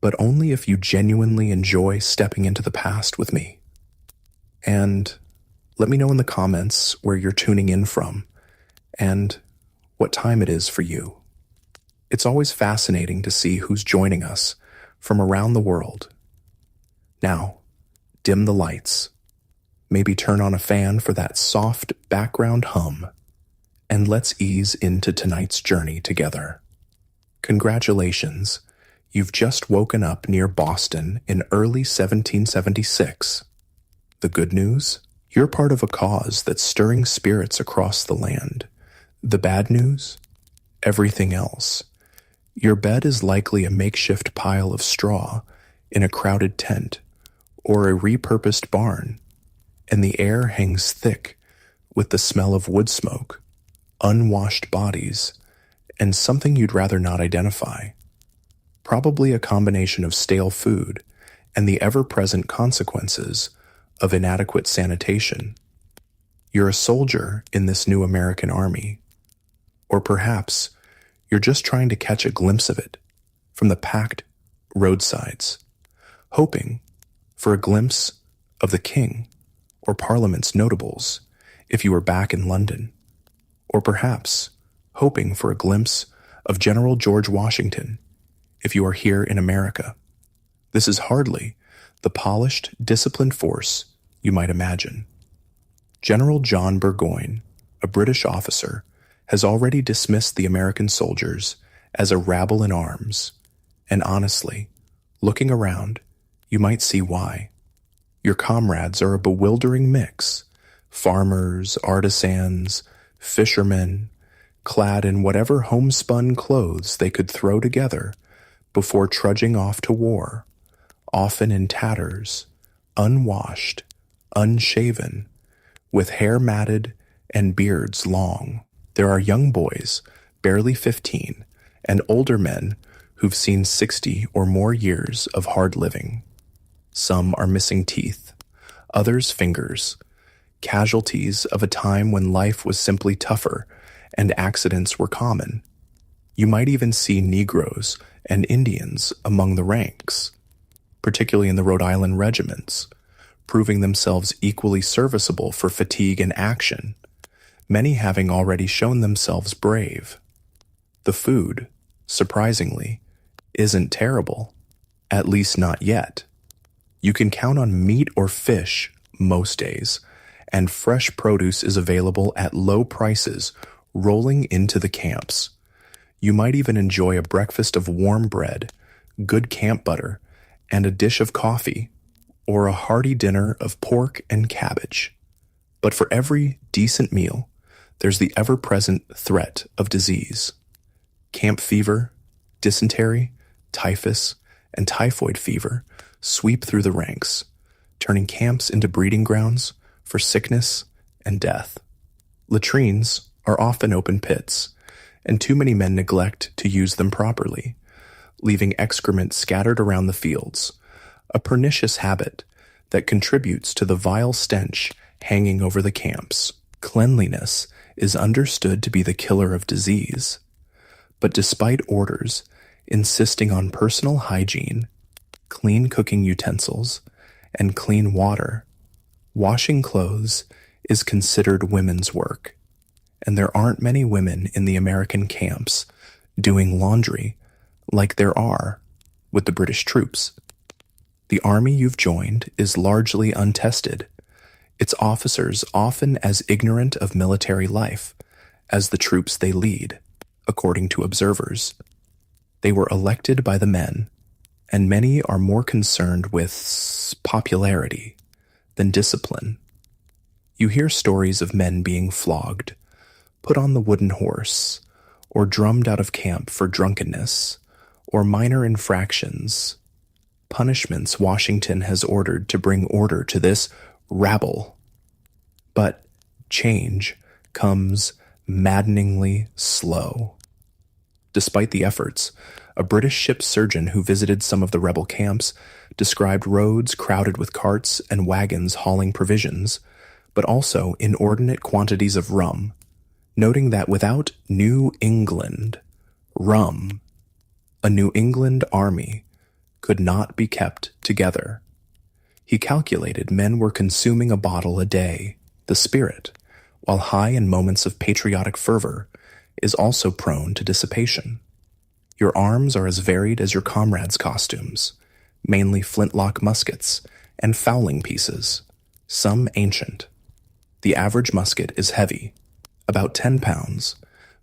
but only if you genuinely enjoy stepping into the past with me. And let me know in the comments where you're tuning in from and what time it is for you. It's always fascinating to see who's joining us from around the world. Now, dim the lights, maybe turn on a fan for that soft background hum, and let's ease into tonight's journey together. Congratulations, you've just woken up near Boston in early 1776. The good news? You're part of a cause that's stirring spirits across the land. The bad news? Everything else. Your bed is likely a makeshift pile of straw in a crowded tent or a repurposed barn, and the air hangs thick with the smell of wood smoke, unwashed bodies, and something you'd rather not identify. Probably a combination of stale food and the ever-present consequences of inadequate sanitation. You're a soldier in this new American army. Or perhaps you're just trying to catch a glimpse of it from the packed roadsides, hoping for a glimpse of the King or Parliament's notables if you were back in London. Or perhaps hoping for a glimpse of General George Washington if you are here in America. This is hardly the polished, disciplined force you might imagine. General John Burgoyne, a British officer, has already dismissed the American soldiers as a rabble in arms, and honestly, looking around, you might see why. Your comrades are a bewildering mix: farmers, artisans, fishermen, clad in whatever homespun clothes they could throw together before trudging off to war, often in tatters, unwashed, unshaven, with hair matted and beards long. There are young boys, barely 15, and older men who've seen 60 or more years of hard living. Some are missing teeth, others fingers, casualties of a time when life was simply tougher and accidents were common. You might even see Negroes and Indians among the ranks, particularly in the Rhode Island regiments, proving themselves equally serviceable for fatigue and action, many having already shown themselves brave. The food, surprisingly, isn't terrible, at least not yet. You can count on meat or fish most days, and fresh produce is available at low prices rolling into the camps. You might even enjoy a breakfast of warm bread, good camp butter, and a dish of coffee, or a hearty dinner of pork and cabbage. But for every decent meal, there's the ever-present threat of disease. Camp fever, dysentery, typhus, and typhoid fever sweep through the ranks, turning camps into breeding grounds for sickness and death. Latrines are often open pits, and too many men neglect to use them properly, leaving excrement scattered around the fields, a pernicious habit that contributes to the vile stench hanging over the camps. Cleanliness is understood to be the killer of disease, but despite orders insisting on personal hygiene, clean cooking utensils, and clean water, washing clothes is considered women's work, and there aren't many women in the American camps doing laundry like there are with the British troops. The army you've joined is largely untested, its officers often as ignorant of military life as the troops they lead, according to observers. They were elected by the men, and many are more concerned with popularity than discipline. You hear stories of men being flogged, put on the wooden horse, or drummed out of camp for drunkenness, or minor infractions, punishments Washington has ordered to bring order to this rabble. But change comes maddeningly slow. Despite the efforts, a British ship surgeon who visited some of the rebel camps described roads crowded with carts and wagons hauling provisions, but also inordinate quantities of rum, noting that without New England rum, a New England army could not be kept together. He calculated men were consuming a bottle a day. The spirit, while high in moments of patriotic fervor, is also prone to dissipation. Your arms are as varied as your comrades' costumes, mainly flintlock muskets and fowling pieces, some ancient. The average musket is heavy, about 10 pounds,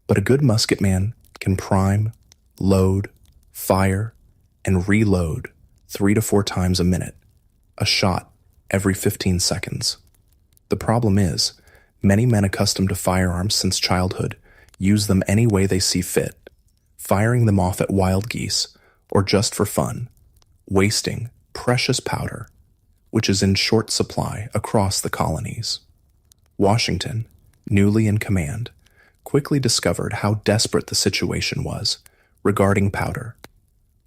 but a good musketman can prime, load, fire, and reload 3 to 4 times a minute, a shot every 15 seconds. The problem is, many men accustomed to firearms since childhood use them any way they see fit, firing them off at wild geese or just for fun, wasting precious powder, which is in short supply across the colonies. Washington, newly in command, quickly discovered how desperate the situation was regarding powder,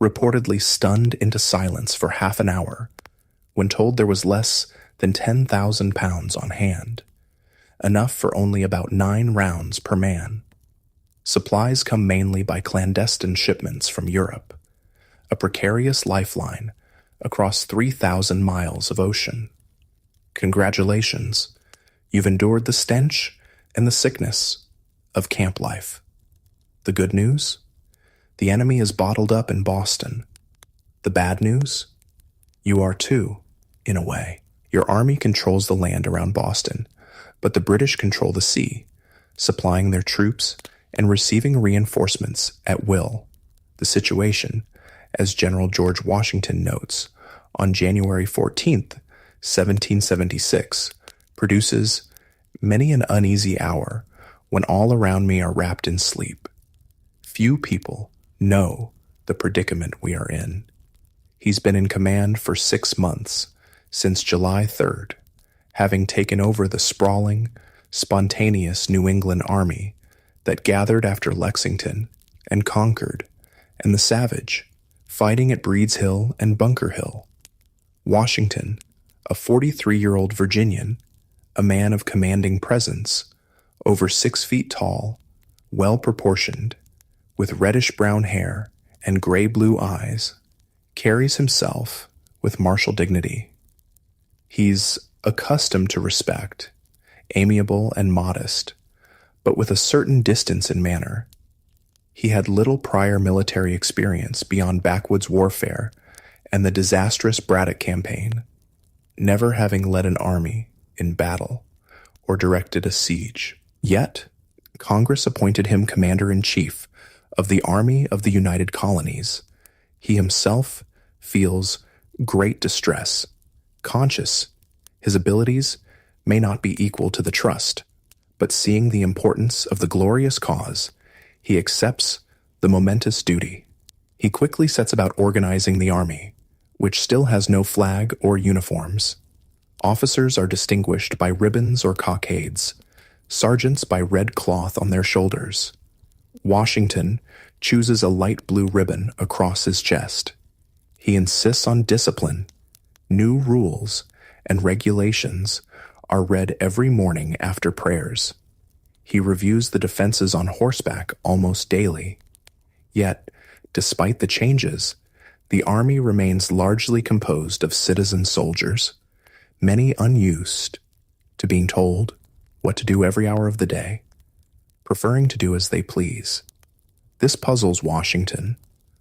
reportedly stunned into silence for half an hour when told there was less than 10,000 pounds on hand, enough for only about 9 rounds per man. Supplies come mainly by clandestine shipments from Europe, a precarious lifeline across 3,000 miles of ocean. Congratulations, you've endured the stench and the sickness of camp life. The good news? The enemy is bottled up in Boston. The bad news? You are too, in a way. Your army controls the land around Boston, but the British control the sea, supplying their troops and receiving reinforcements at will. The situation, as General George Washington notes, on January 14th, 1776, produces many an uneasy hour when all around me are wrapped in sleep. Few people know the predicament we are in. He's been in command for 6 months, since July 3rd, having taken over the sprawling, spontaneous New England army that gathered after Lexington and Concord, and the savage, fighting at Breed's Hill and Bunker Hill. Washington, a 43-year-old Virginian, a man of commanding presence, over 6 feet tall, well-proportioned, with reddish-brown hair and gray-blue eyes, carries himself with martial dignity. He's accustomed to respect, amiable and modest, but with a certain distance in manner. He had little prior military experience beyond backwoods warfare and the disastrous Braddock campaign, never having led an army in battle or directed a siege. Yet, Congress appointed him commander-in-chief of the Army of the United Colonies. He himself feels great distress, conscious his abilities may not be equal to the trust, but seeing the importance of the glorious cause, he accepts the momentous duty. He quickly sets about organizing the army, which still has no flag or uniforms. Officers are distinguished by ribbons or cockades, sergeants by red cloth on their shoulders. Washington chooses a light blue ribbon across his chest. He insists on discipline. New rules and regulations are read every morning after prayers. He reviews the defenses on horseback almost daily. Yet, despite the changes, the army remains largely composed of citizen soldiers, many unused to being told what to do every hour of the day, preferring to do as they please. This puzzles Washington,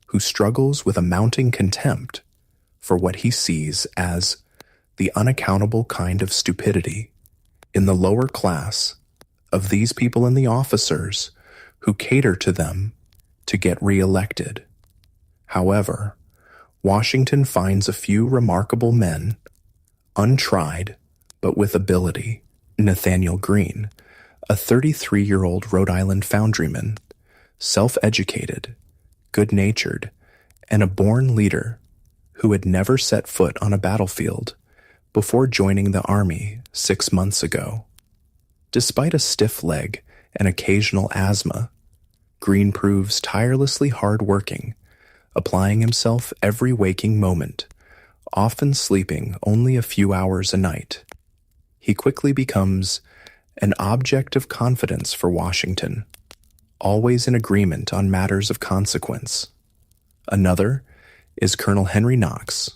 who struggles with a mounting contempt for what he sees as the unaccountable kind of stupidity in the lower class of these people and the officers who cater to them to get reelected. However, Washington finds a few remarkable men, untried but with ability. Nathaniel Greene, a 33-year-old Rhode Island foundryman, self-educated, good-natured, and a born leader who had never set foot on a battlefield before joining the army 6 months ago. Despite a stiff leg and occasional asthma, Greene proves tirelessly hard-working, applying himself every waking moment, often sleeping only a few hours a night. He quickly becomes an object of confidence for Washington, always in agreement on matters of consequence. Another is Colonel Henry Knox,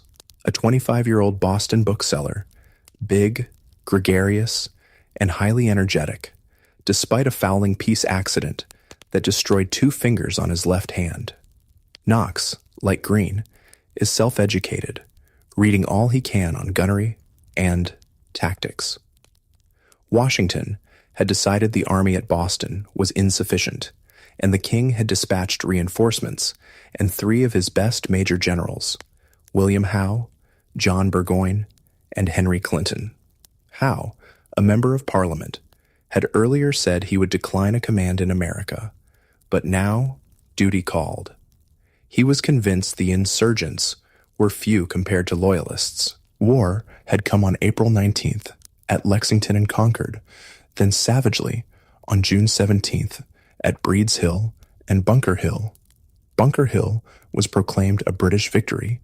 a 25-year-old Boston bookseller, big, gregarious, and highly energetic, despite a fouling peace accident that destroyed 2 fingers on his left hand. Knox, like Greene, is self-educated, reading all he can on gunnery and tactics. Washington had decided the army at Boston was insufficient, and the king had dispatched reinforcements and 3 of his best major generals, William Howe, John Burgoyne, and Henry Clinton. Howe, a member of Parliament, had earlier said he would decline a command in America, but now duty called. He was convinced the insurgents were few compared to loyalists. War had come on April 19th at Lexington and Concord, then savagely on June 17th at Breed's Hill and Bunker Hill. Bunker Hill was proclaimed a British victory,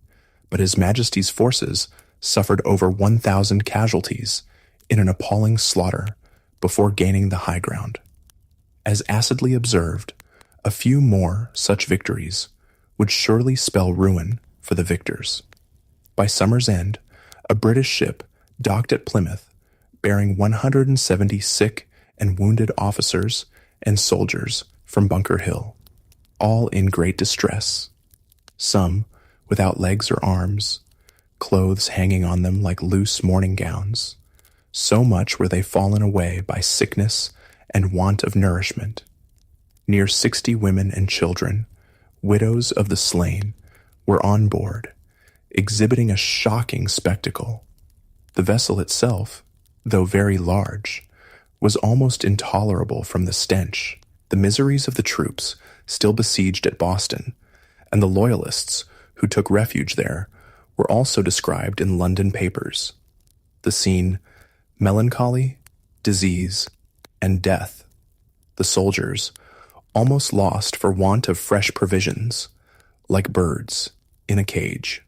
but His Majesty's forces suffered over 1,000 casualties in an appalling slaughter before gaining the high ground. As acidly observed, a few more such victories would surely spell ruin for the victors. By summer's end, a British ship docked at Plymouth, bearing 170 sick and wounded officers and soldiers from Bunker Hill, all in great distress, some without legs or arms, clothes hanging on them like loose morning gowns. So much were they fallen away by sickness and want of nourishment. Near 60 women and children, widows of the slain, were on board, exhibiting a shocking spectacle. The vessel itself, though very large, was almost intolerable from the stench. The miseries of the troops still besieged at Boston, and the Loyalists who took refuge there, were also described in London papers. The scene: melancholy, disease, and death. The soldiers, almost lost for want of fresh provisions, like birds in a cage.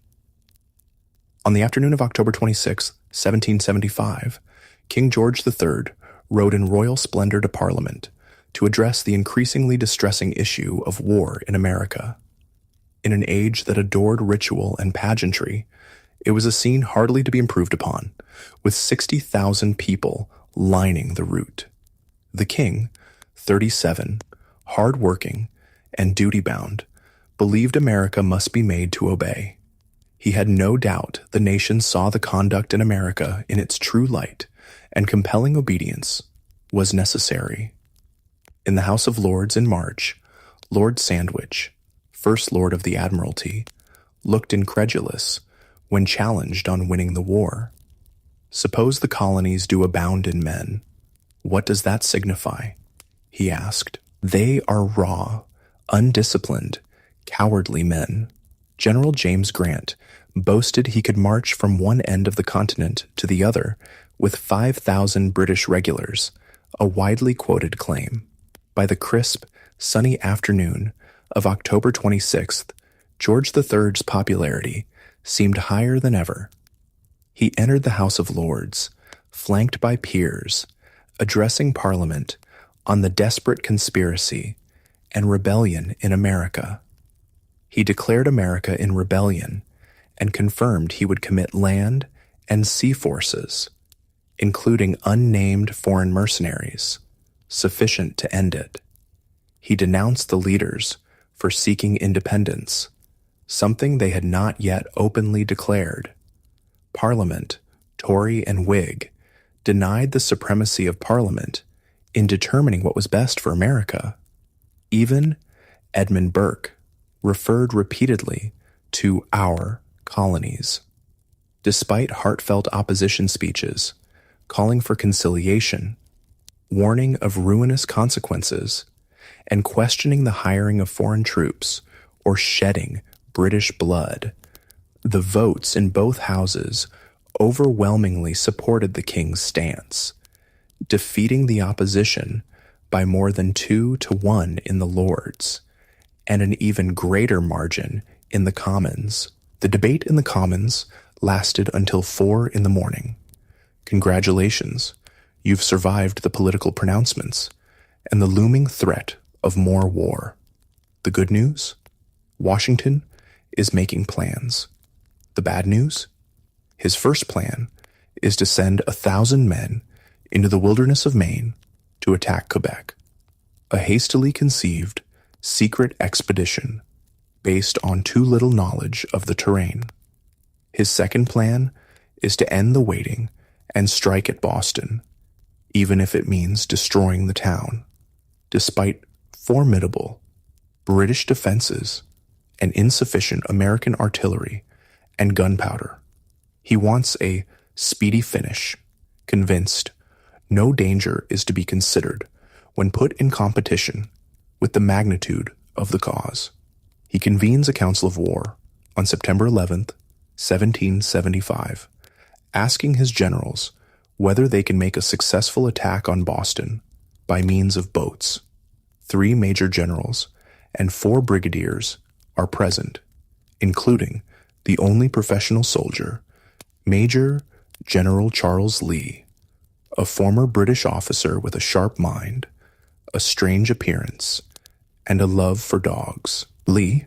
On the afternoon of October 26, 1775, King George III rode in royal splendor to Parliament to address the increasingly distressing issue of war in America. In an age that adored ritual and pageantry, it was a scene hardly to be improved upon, with 60,000 people lining the route. The king, 37, hard-working, and duty-bound, believed America must be made to obey. He had no doubt the nation saw the conduct in America in its true light, and compelling obedience was necessary. In the House of Lords in March, Lord Sandwich, First Lord of the Admiralty, looked incredulous when challenged on winning the war. "Suppose the colonies do abound in men. What does that signify?" he asked. "They are raw, undisciplined, cowardly men." General James Grant boasted he could march from one end of the continent to the other with 5,000 British regulars, a widely quoted claim. By the crisp, sunny afternoon of October 26th, George III's popularity seemed higher than ever. He entered the House of Lords, flanked by peers, addressing Parliament on the desperate conspiracy and rebellion in America. He declared America in rebellion and confirmed he would commit land and sea forces, including unnamed foreign mercenaries, sufficient to end it. He denounced the leaders for seeking independence, something they had not yet openly declared. Parliament, Tory and Whig, denied the supremacy of Parliament in determining what was best for America. Even Edmund Burke referred repeatedly to our colonies. Despite heartfelt opposition speeches, calling for conciliation, warning of ruinous consequences, and questioning the hiring of foreign troops or shedding British blood, the votes in both houses overwhelmingly supported the king's stance, defeating the opposition by more than 2-1 in the Lords, and an even greater margin in the Commons. The debate in the Commons lasted until 4 in the morning. Congratulations, you've survived the political pronouncements and the looming threat of more war. The good news? Washington is making plans. The bad news? His first plan is to send 1,000 men into the wilderness of Maine to attack Quebec, a hastily conceived, secret expedition based on too little knowledge of the terrain. His second plan is to end the waiting and strike at Boston, even if it means destroying the town, despite formidable British defenses and insufficient American artillery and gunpowder. He wants a speedy finish, convinced no danger is to be considered when put in competition with the magnitude of the cause. He convenes a council of war on September 11th, 1775, asking his generals whether they can make a successful attack on Boston by means of boats. 3 major generals and 4 brigadiers are present, including the only professional soldier, Major General Charles Lee, a former British officer with a sharp mind, a strange appearance, and a love for dogs. Lee,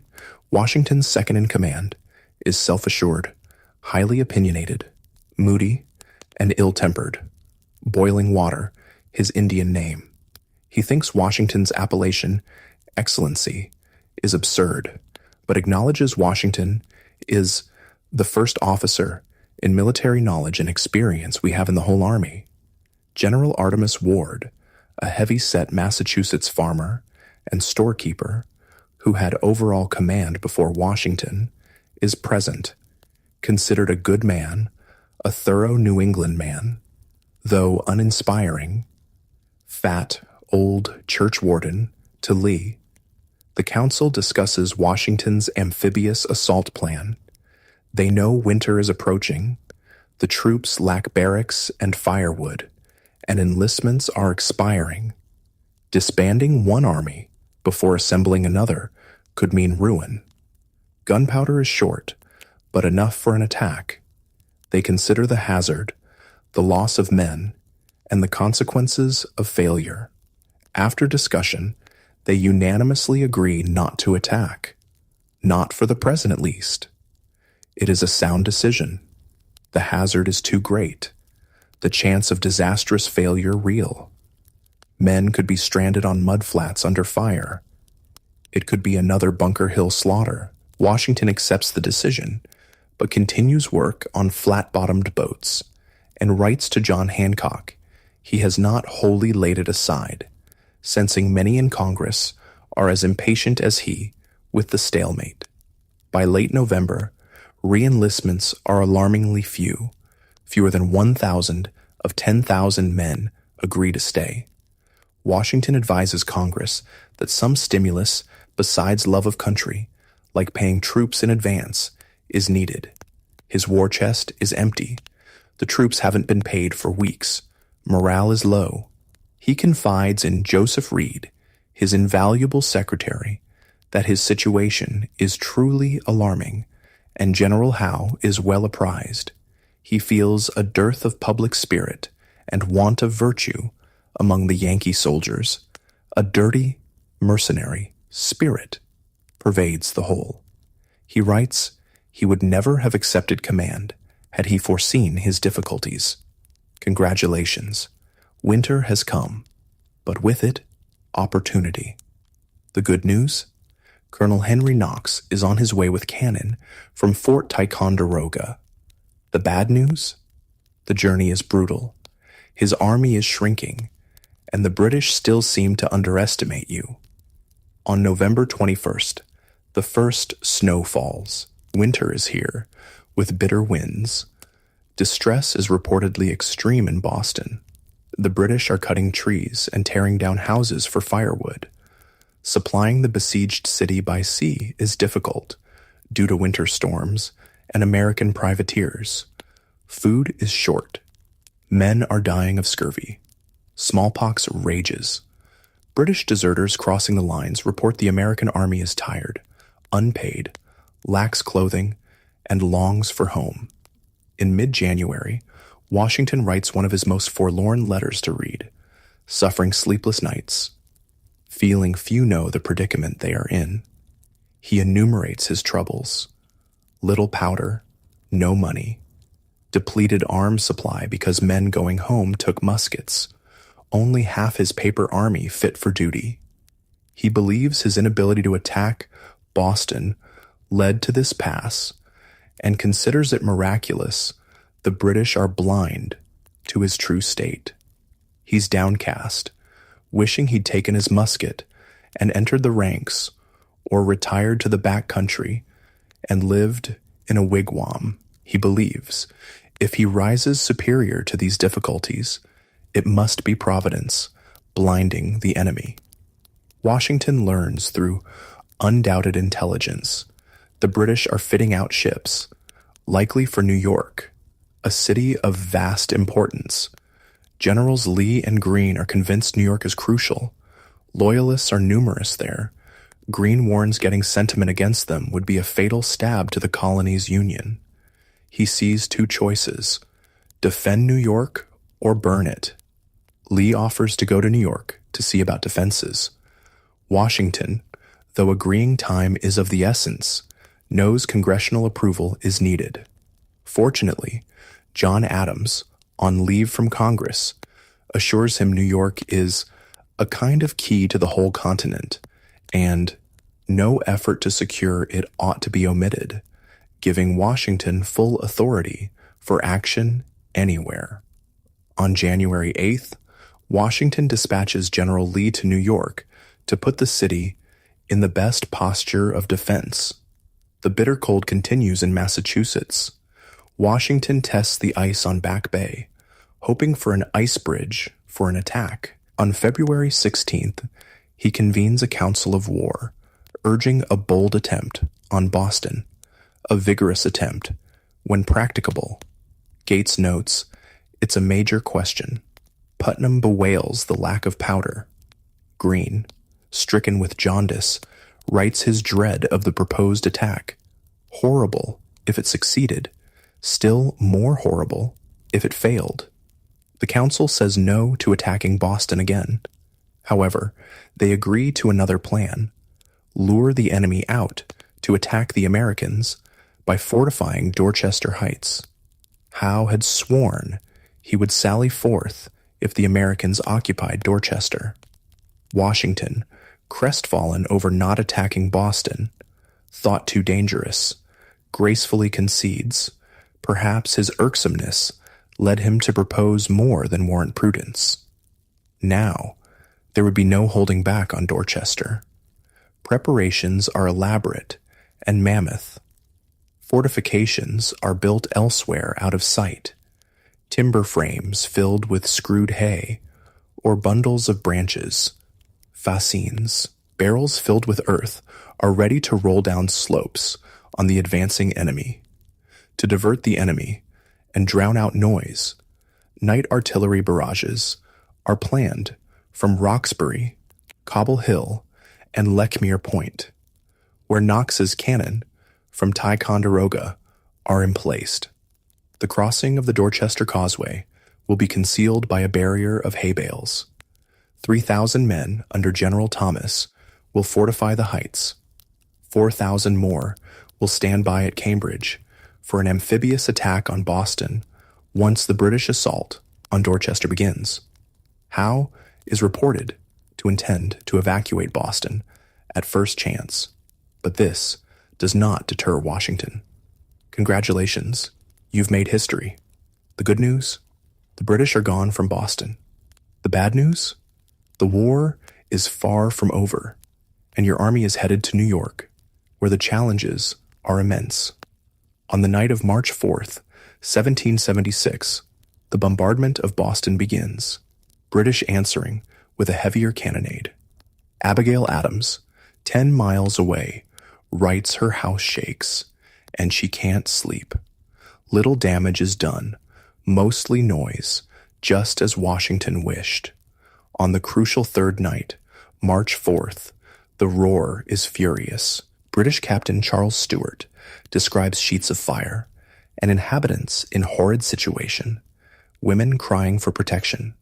Washington's second-in-command, is self-assured, highly opinionated, moody, and ill-tempered. Boiling Water, his Indian name. He thinks Washington's appellation, Excellency, is absurd, but acknowledges Washington is the first officer in military knowledge and experience we have in the whole army. General Artemus Ward, a heavy-set Massachusetts farmer and storekeeper who had overall command before Washington, is present, considered a good man, a thorough New England man, though uninspiring, fat, old church warden to Lee. The council discusses Washington's amphibious assault plan. They know winter is approaching, the troops lack barracks and firewood, and enlistments are expiring. Disbanding one army before assembling another could mean ruin. Gunpowder is short, but enough for an attack. They consider the hazard, the loss of men, and the consequences of failure. After discussion, they unanimously agree not to attack. Not for the present, at least. It is a sound decision. The hazard is too great. The chance of disastrous failure real. Men could be stranded on mudflats under fire. It could be another Bunker Hill slaughter. Washington accepts the decision, but continues work on flat-bottomed boats, and writes to John Hancock he has not wholly laid it aside, sensing many in Congress are as impatient as he with the stalemate. By late November, re-enlistments are alarmingly few. Fewer than 1,000 of 10,000 men agree to stay. Washington advises Congress that some stimulus besides love of country, like paying troops in advance, is needed. His war chest is empty. The troops haven't been paid for weeks. Morale is low. He confides in Joseph Reed, his invaluable secretary, that his situation is truly alarming, and General Howe is well apprised. He feels a dearth of public spirit and want of virtue among the Yankee soldiers. A dirty, mercenary spirit pervades the whole. He writes he would never have accepted command had he foreseen his difficulties. Congratulations. Winter has come, but with it, opportunity. The good news? Colonel Henry Knox is on his way with cannon from Fort Ticonderoga. The bad news? The journey is brutal. His army is shrinking, and the British still seem to underestimate you. On November 21st, the first snow falls. Winter is here, with bitter winds. Distress is reportedly extreme in Boston. The British are cutting trees and tearing down houses for firewood. Supplying the besieged city by sea is difficult, due to winter storms and American privateers. Food is short. Men are dying of scurvy. Smallpox rages. British deserters crossing the lines report the American army is tired, unpaid, lacks clothing, and longs for home. In mid-January, Washington writes one of his most forlorn letters to Reed, suffering sleepless nights, feeling few know the predicament they are in. He enumerates his troubles. little powder, no money, depleted arms supply because men going home took muskets, only half his paper army fit for duty. He believes his inability to attack Boston led to this pass and considers it miraculous the British are blind to his true state. He's downcast, wishing he'd taken his musket and entered the ranks or retired to the back country and lived in a wigwam. He believes if he rises superior to these difficulties, it must be Providence blinding the enemy. Washington learns through undoubted intelligence the British are fitting out ships, likely for New York, a city of vast importance. Generals Lee and Greene are convinced New York is crucial. Loyalists are numerous there. Greene warns getting sentiment against them would be a fatal stab to the colony's union. He sees two choices: defend New York or burn it. Lee offers to go to New York to see about defenses. Washington, though agreeing time is of the essence, knows congressional approval is needed. Fortunately, John Adams, on leave from Congress, assures him New York is a kind of key to the whole continent, and no effort to secure it ought to be omitted, giving Washington full authority for action anywhere. On January 8th, Washington dispatches General Lee to New York to put the city in the best posture of defense. The bitter cold continues in Massachusetts. Washington tests the ice on Back Bay, hoping for an ice bridge for an attack. On February 16th, he convenes a council of war, urging a bold attempt on Boston, a vigorous attempt, when practicable. Gates notes, it's a major question. Putnam bewails the lack of powder. Greene, stricken with jaundice, writes his dread of the proposed attack. Horrible if it succeeded, still more horrible if it failed. The council says no to attacking Boston again. However, they agree to another plan: lure the enemy out to attack the Americans by fortifying Dorchester Heights. Howe had sworn he would sally forth if the Americans occupied Dorchester. Washington, crestfallen over not attacking Boston, thought too dangerous, gracefully concedes. Perhaps his irksomeness led him to propose more than warrant prudence. Now, there would be no holding back on Dorchester. Preparations are elaborate and mammoth. Fortifications are built elsewhere out of sight. Timber frames filled with screwed hay, or bundles of branches, fascines, barrels filled with earth, are ready to roll down slopes on the advancing enemy. To divert the enemy and drown out noise, night artillery barrages are planned from Roxbury, Cobble Hill, and Lechmere Point, where Knox's cannon from Ticonderoga are emplaced. The crossing of the Dorchester Causeway will be concealed by a barrier of hay bales. 3,000 men under General Thomas will fortify the heights. 4,000 more will stand by at Cambridge for an amphibious attack on Boston once the British assault on Dorchester begins. Howe is reported to intend to evacuate Boston at first chance, but this does not deter Washington. Congratulations, you've made history. The good news? The British are gone from Boston. The bad news? The war is far from over, and your army is headed to New York, where the challenges are immense. On the night of March 4th, 1776, the bombardment of Boston begins, British answering with a heavier cannonade. Abigail Adams, 10 miles away, writes her house shakes, and she can't sleep. Little damage is done, mostly noise, just as Washington wished. On the crucial third night, March 4th, the roar is furious. British Captain Charles Stewart describes sheets of fire, and inhabitants in horrid situation, women crying for protection.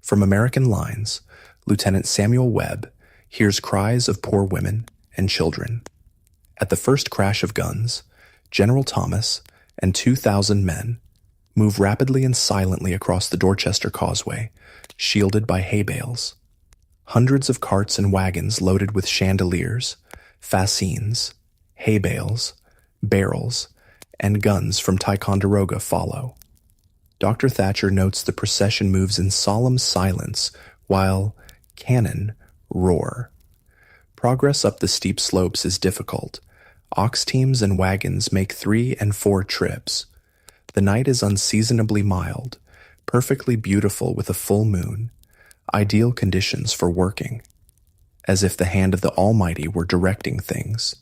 From American lines, Lieutenant Samuel Webb hears cries of poor women and children. At the first crash of guns, General Thomas and 2,000 men move rapidly and silently across the Dorchester Causeway, shielded by hay bales. Hundreds of carts and wagons loaded with chandeliers, fascines, hay bales, barrels, and guns from Ticonderoga follow. Dr. Thatcher notes the procession moves in solemn silence while cannon roar. Progress up the steep slopes is difficult. Ox teams and wagons make 3 and 4 trips. The night is unseasonably mild, perfectly beautiful with a full moon, ideal conditions for working. As if the hand of the Almighty were directing things,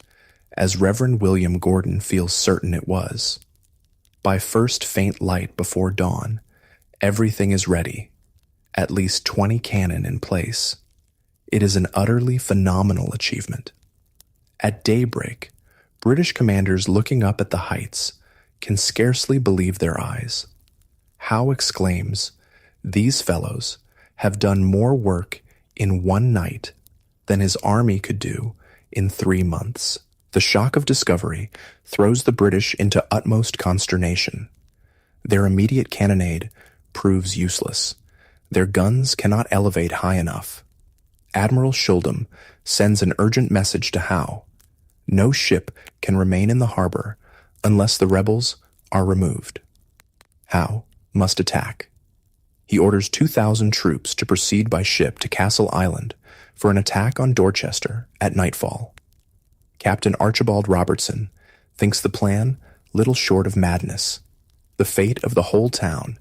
as Reverend William Gordon feels certain it was. By first faint light before dawn, everything is ready, at least 20 cannon in place. It is an utterly phenomenal achievement. At daybreak, British commanders looking up at the heights can scarcely believe their eyes. Howe exclaims, "These fellows have done more work in one night than his army could do in 3 months." The shock of discovery throws the British into utmost consternation. Their immediate cannonade proves useless. Their guns cannot elevate high enough. Admiral Shuldam sends an urgent message to Howe. No ship can remain in the harbor unless the rebels are removed. Howe must attack. He orders 2,000 troops to proceed by ship to Castle Island for an attack on Dorchester at nightfall. Captain Archibald Robertson thinks the plan little short of madness. The fate of the whole town,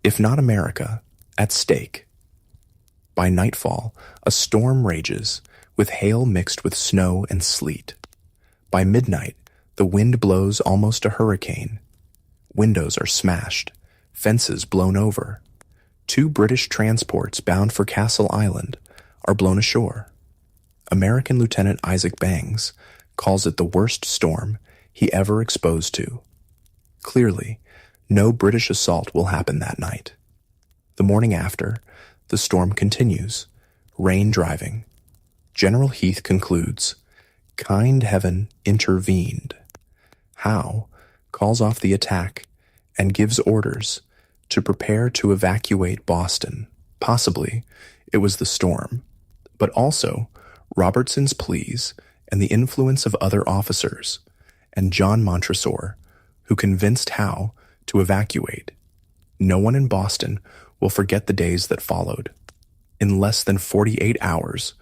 if not America, at stake. By nightfall, a storm rages, with hail mixed with snow and sleet. By midnight, the wind blows almost a hurricane. Windows are smashed, fences blown over. 2 British transports bound for Castle Island are blown ashore. American Lieutenant Isaac Bangs calls it the worst storm he ever exposed to. Clearly, no British assault will happen that night. The morning after, the storm continues, rain driving. General Heath concludes, "Kind heaven intervened." Howe calls off the attack and gives orders to prepare to evacuate Boston. Possibly it was the storm, but also Robertson's pleas and the influence of other officers, and John Montresor, who convinced Howe to evacuate. No one in Boston will forget the days that followed. In less than 48 hours,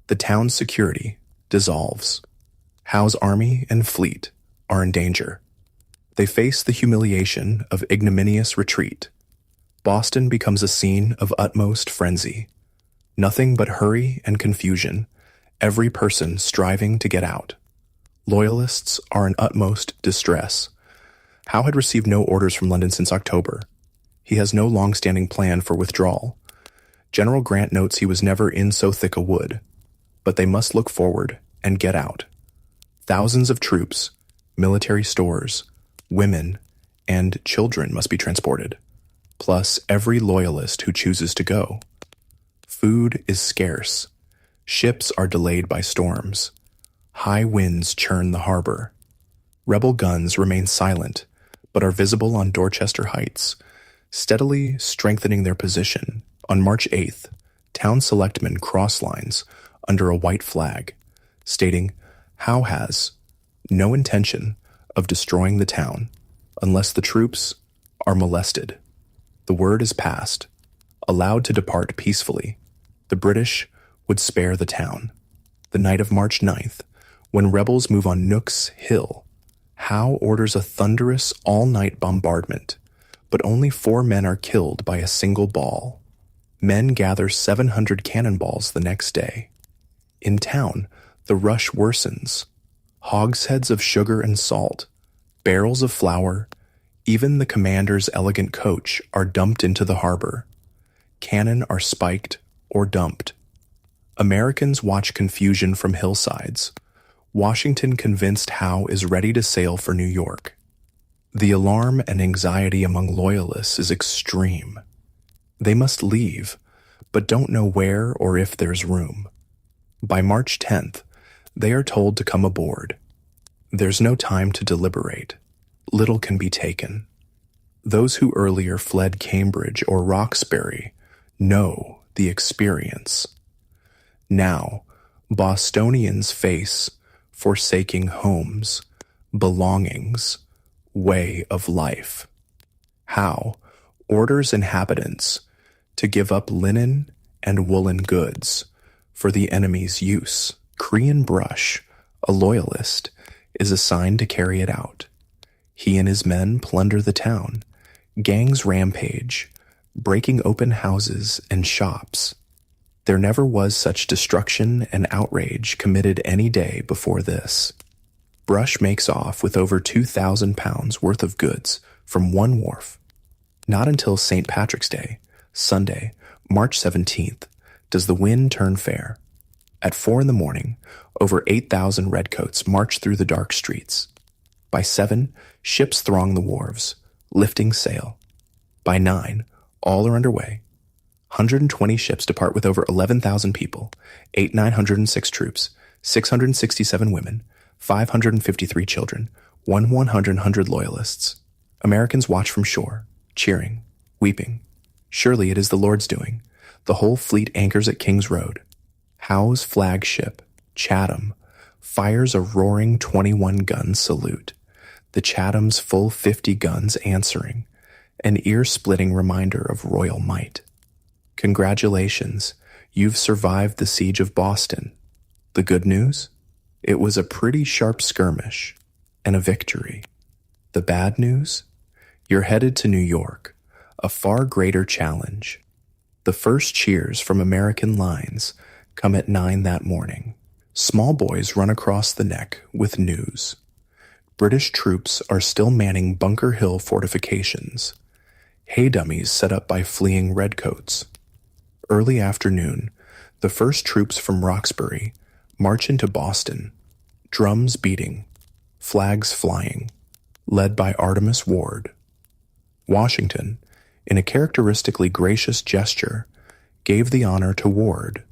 the town's security dissolves. Howe's army and fleet are in danger. They face the humiliation of ignominious retreat. Boston becomes a scene of utmost frenzy. Nothing but hurry and confusion, every person striving to get out. Loyalists are in utmost distress. Howe had received no orders from London since October. He has no long-standing plan for withdrawal. General Grant notes he was never in so thick a wood, but they must look forward and get out. Thousands of troops, military stores, women, and children must be transported, plus every loyalist who chooses to go. Food is scarce. Ships are delayed by storms. High winds churn the harbor. Rebel guns remain silent, but are visible on Dorchester Heights, steadily strengthening their position. On March 8th, town selectmen cross lines under a white flag, stating, "Howe has no intention of destroying the town unless the troops are molested." The word is passed, allowed to depart peacefully. The British would spare the town. The night of March 9th, when rebels move on Nook's Hill, Howe orders a thunderous all-night bombardment, but only 4 men are killed by a single ball. Men gather 700 cannonballs the next day. In town, the rush worsens. Hogsheads of sugar and salt, barrels of flour, even the commander's elegant coach are dumped into the harbor. Cannon are spiked or dumped. Americans watch confusion from hillsides. Washington convinced Howe is ready to sail for New York. The alarm and anxiety among loyalists is extreme. They must leave, but don't know where or if there's room. By March 10th, they are told to come aboard. There's no time to deliberate. little can be taken. Those who earlier fled Cambridge or Roxbury know the experience. Now, Bostonians face forsaking homes, belongings, way of life. How orders inhabitants to give up linen and woolen goods for the enemy's use. Crean Brush, a loyalist, is assigned to carry it out. He and his men plunder the town. Gangs rampage, breaking open houses and shops. There never was such destruction and outrage committed any day before this. Brush makes off with over 2,000 pounds worth of goods from one wharf. Not until St. Patrick's Day, Sunday, March 17th, does the wind turn fair. At 4 a.m, over 8,000 redcoats march through the dark streets. By 7, ships throng the wharves, lifting sail. By 9, all are underway. 120 ships depart with over 11,000 people, 906 troops, 667 women, 553 children, 100 loyalists. Americans watch from shore, cheering, weeping. Surely it is the Lord's doing. The whole fleet anchors at King's Road. Howe's flagship, Chatham, fires a roaring 21-gun salute, the Chatham's full 50 guns answering, an ear-splitting reminder of royal might. Congratulations, you've survived the siege of Boston. The good news? It was a pretty sharp skirmish, and a victory. The bad news? You're headed to New York, a far greater challenge. The first cheers from American lines come at 9 that morning. Small boys run across the neck with news. British troops are still manning Bunker Hill fortifications. Hay dummies set up by fleeing redcoats. Early afternoon, the first troops from Roxbury march into Boston, drums beating, flags flying, led by Artemus Ward. Washington, in a characteristically gracious gesture, gave the honor to Ward,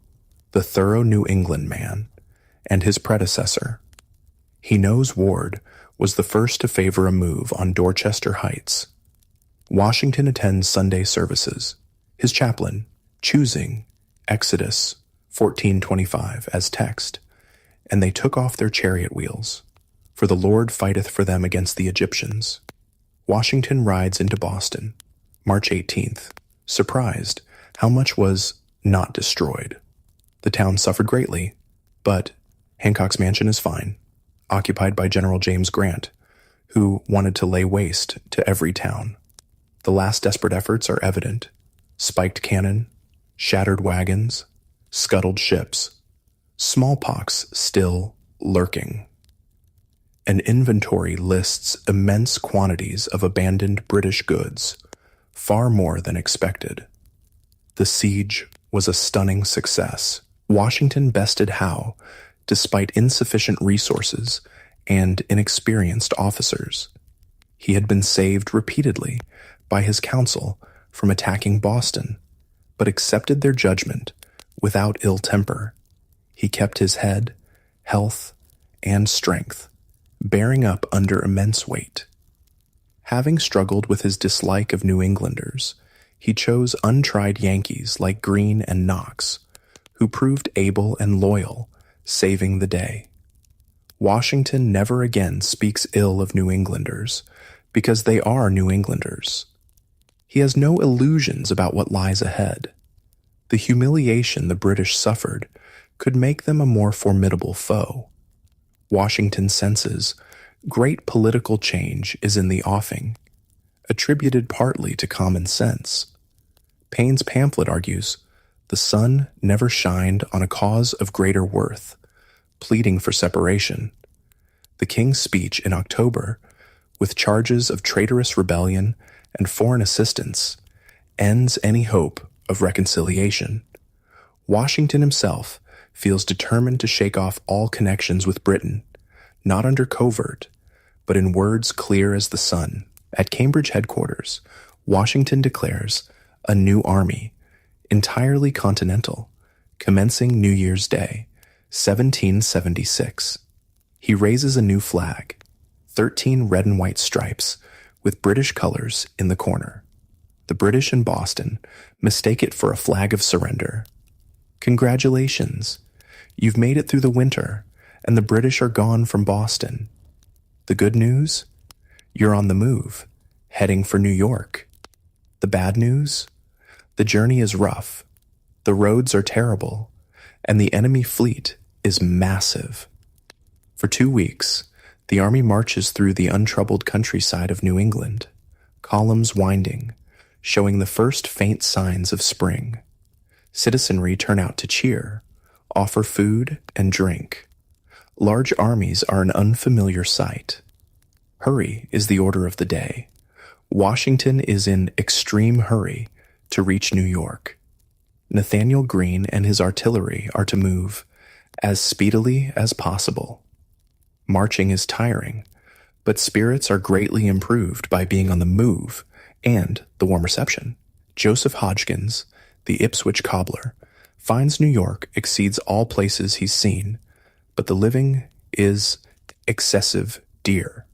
the thorough New England man, and his predecessor. He knows Ward was the first to favor a move on Dorchester Heights. Washington attends Sunday services, his chaplain choosing Exodus 14:25 as text, and they took off their chariot wheels, for the Lord fighteth for them against the Egyptians. Washington rides into Boston, March 18th, surprised how much was not destroyed. The town suffered greatly, but Hancock's mansion is fine, occupied by General James Grant, who wanted to lay waste to every town. The last desperate efforts are evident. Spiked cannon, shattered wagons, scuttled ships, smallpox still lurking. An inventory lists immense quantities of abandoned British goods, far more than expected. The siege was a stunning success. Washington bested Howe, despite insufficient resources and inexperienced officers. He had been saved repeatedly by his council from attacking Boston, but accepted their judgment without ill temper. He kept his head, health, and strength, bearing up under immense weight. Having struggled with his dislike of New Englanders, he chose untried Yankees like Greene and Knox, who proved able and loyal, saving the day. Washington never again speaks ill of New Englanders, because they are New Englanders. He has no illusions about what lies ahead. The humiliation the British suffered could make them a more formidable foe. Washington senses great political change is in the offing, attributed partly to common sense. Paine's pamphlet argues, the sun never shined on a cause of greater worth, pleading for separation. The king's speech in October, with charges of traitorous rebellion and foreign assistance, ends any hope of reconciliation. Washington himself feels determined to shake off all connections with Britain, not under covert, but in words clear as the sun. At Cambridge headquarters, Washington declares a new army, entirely continental, commencing New Year's Day, 1776. He raises a new flag, 13 red and white stripes with British colors in the corner. The British in Boston mistake it for a flag of surrender. Congratulations! You've made it through the winter, and the British are gone from Boston. The good news? You're on the move, heading for New York. The bad news? The journey is rough, the roads are terrible, and the enemy fleet is massive. For 2 weeks, the army marches through the untroubled countryside of New England, columns winding, showing the first faint signs of spring. Citizenry turn out to cheer, offer food and drink. Large armies are an unfamiliar sight. Hurry is the order of the day. Washington is in extreme hurry to reach New York. Nathaniel Greene and his artillery are to move as speedily as possible. Marching is tiring, but spirits are greatly improved by being on the move and the warm reception. Joseph Hodgkins, the Ipswich cobbler, finds New York exceeds all places he's seen, but the living is excessive dear.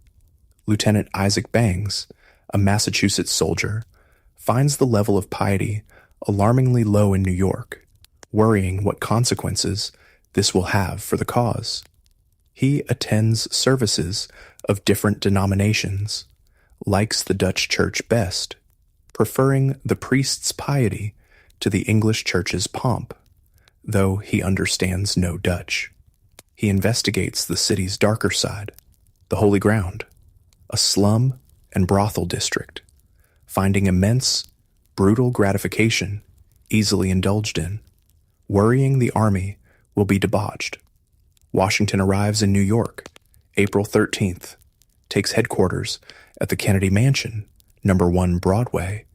Lieutenant Isaac Bangs, a Massachusetts soldier, finds the level of piety alarmingly low in New York, worrying what consequences this will have for the cause. He attends services of different denominations, likes the Dutch church best, preferring the priest's piety to the English church's pomp, though he understands no Dutch. He investigates the city's darker side, the Holy Ground, a slum and brothel district, finding immense, brutal gratification easily indulged in. Worrying the army will be debauched. Washington arrives in New York, April 13th, takes headquarters at the Kennedy Mansion, number 1 Broadway.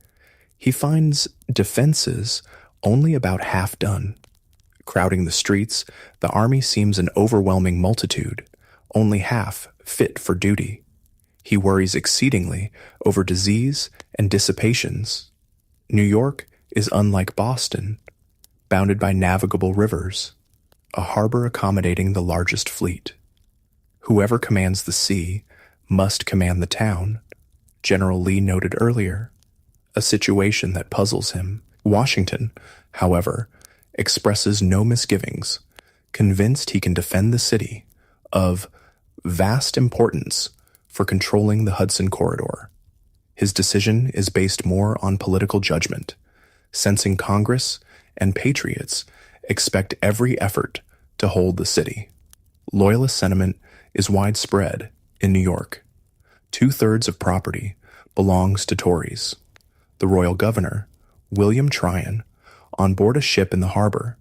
He finds defenses only about half done. Crowding the streets, the army seems an overwhelming multitude, only half fit for duty. He worries exceedingly over disease and dissipations. New York is unlike Boston, bounded by navigable rivers, a harbor accommodating the largest fleet. Whoever commands the sea must command the town, General Lee noted earlier, a situation that puzzles him. Washington, however, expresses no misgivings, convinced he can defend the city, of vast importance for controlling the Hudson Corridor. His decision is based more on political judgment, sensing Congress and patriots expect every effort to hold the city. Loyalist sentiment is widespread in New York. 2/3 of property belongs to Tories. The royal governor, William Tryon, on board a ship in the harbor,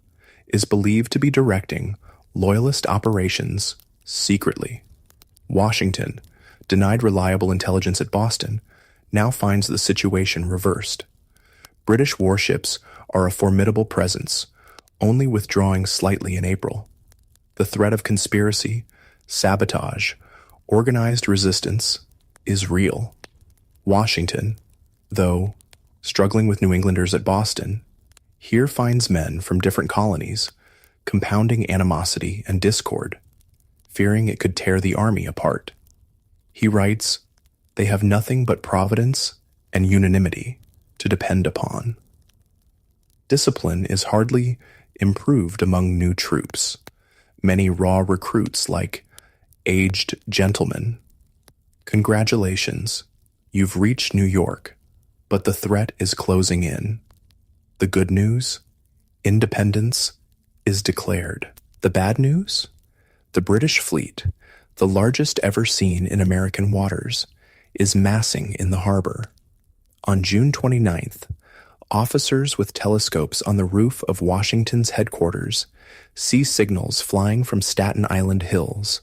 is believed to be directing Loyalist operations secretly. Washington, denied reliable intelligence at Boston, now finds the situation reversed. British warships are a formidable presence, only withdrawing slightly in April. The threat of conspiracy, sabotage, organized resistance is real. Washington, though struggling with New Englanders at Boston, here finds men from different colonies, compounding animosity and discord, fearing it could tear the army apart. He writes, "They have nothing but providence and unanimity to depend upon." Discipline is hardly improved among new troops. Many raw recruits like aged gentlemen. Congratulations, you've reached New York, but the threat is closing in. The good news? Independence is declared. The bad news? The British fleet, the largest ever seen in American waters, is massing in the harbor. On June 29th, officers with telescopes on the roof of Washington's headquarters see signals flying from Staten Island hills.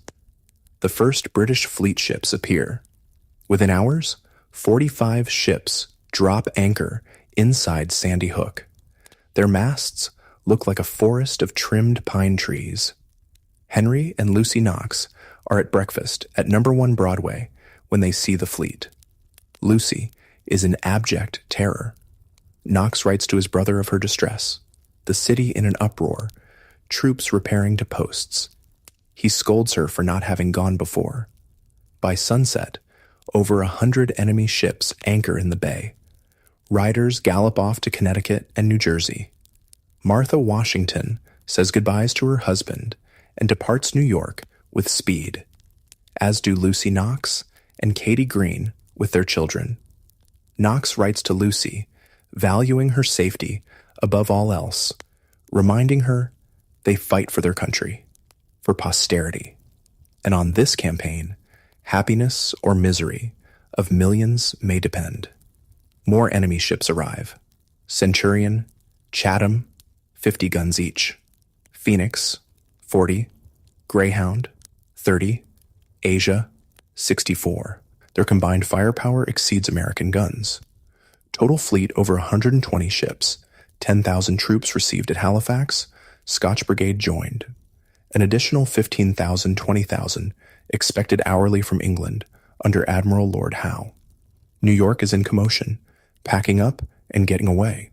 The first British fleet ships appear. Within hours, 45 ships drop anchor inside Sandy Hook. Their masts look like a forest of trimmed pine trees. Henry and Lucy Knox are at breakfast at number 1 Broadway when they see the fleet. Lucy is in abject terror. Knox writes to his brother of her distress, the city in an uproar, troops repairing to posts. He scolds her for not having gone before. By sunset, over 100 enemy ships anchor in the bay. Riders gallop off to Connecticut and New Jersey. Martha Washington says goodbyes to her husband and departs New York with speed, as do Lucy Knox and Katie Green with their children. Knox writes to Lucy, valuing her safety above all else, reminding her they fight for their country, for posterity. And on this campaign, happiness or misery of millions may depend. More enemy ships arrive. Centurion, Chatham, 50 guns each. Phoenix, 40. Greyhound, 30. Asia, 64. Their combined firepower exceeds American guns. Total fleet over 120 ships, 10,000 troops received at Halifax, Scotch Brigade joined. An additional 15,000, 20,000 expected hourly from England under Admiral Lord Howe. New York is in commotion, packing up and getting away.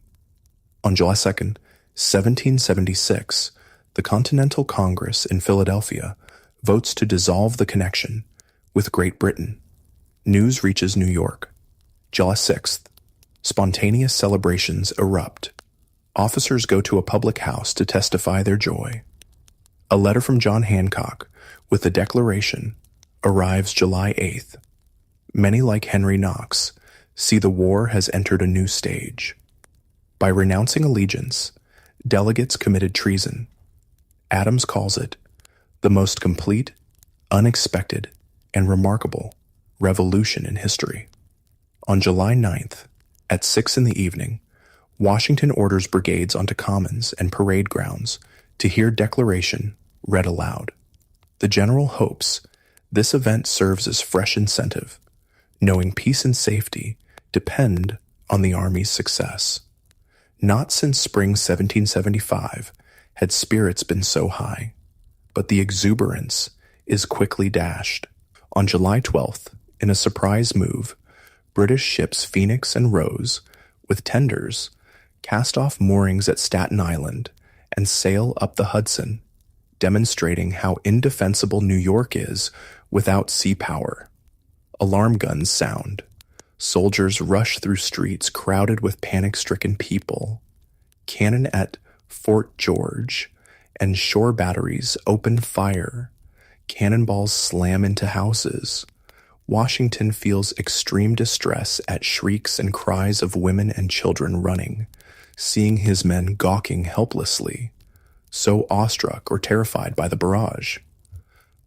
On July 2nd, 1776, the Continental Congress in Philadelphia votes to dissolve the connection with Great Britain. News reaches New York. July 6th, spontaneous celebrations erupt. Officers go to a public house to testify their joy. A letter from John Hancock with the Declaration arrives July 8th. Many, like Henry Knox, see the war has entered a new stage. By renouncing allegiance, delegates committed treason. Adams calls it the most complete, unexpected, and remarkable revolution in history. On July 9th, at 6 p.m, Washington orders brigades onto commons and parade grounds to hear Declaration read aloud. The general hopes this event serves as fresh incentive, knowing peace and safety depend on the Army's success. Not since spring 1775 had spirits been so high, but the exuberance is quickly dashed. On July 12th, in a surprise move, British ships Phoenix and Rose, with tenders, cast off moorings at Staten Island and sail up the Hudson, demonstrating how indefensible New York is without sea power. Alarm guns sound. Soldiers rush through streets crowded with panic-stricken people. Cannon at Fort George and shore batteries open fire. Cannonballs slam into houses. Washington feels extreme distress at shrieks and cries of women and children running, seeing his men gawking helplessly, so awestruck or terrified by the barrage.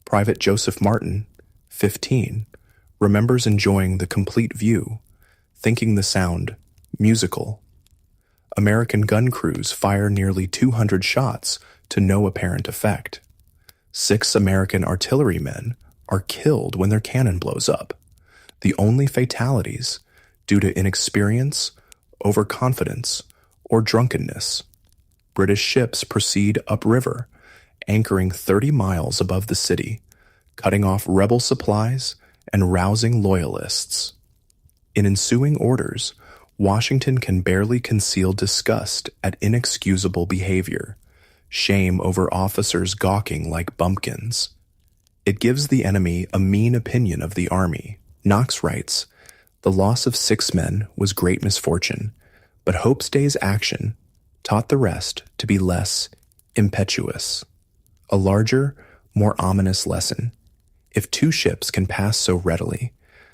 Private Joseph Martin, 15, remembers enjoying the complete view, thinking the sound musical. American gun crews fire nearly 200 shots to no apparent effect. 6 American artillerymen are killed when their cannon blows up, the only fatalities due to inexperience, overconfidence, or drunkenness. British ships proceed upriver, anchoring 30 miles above the city, cutting off rebel supplies and rousing loyalists. In ensuing orders, Washington can barely conceal disgust at inexcusable behavior, shame over officers gawking like bumpkins. It gives the enemy a mean opinion of the army. Knox writes, "The loss of 6 men was great misfortune, but Hope's day's action taught the rest to be less impetuous. A larger, more ominous lesson. If 2 ships can pass so readily,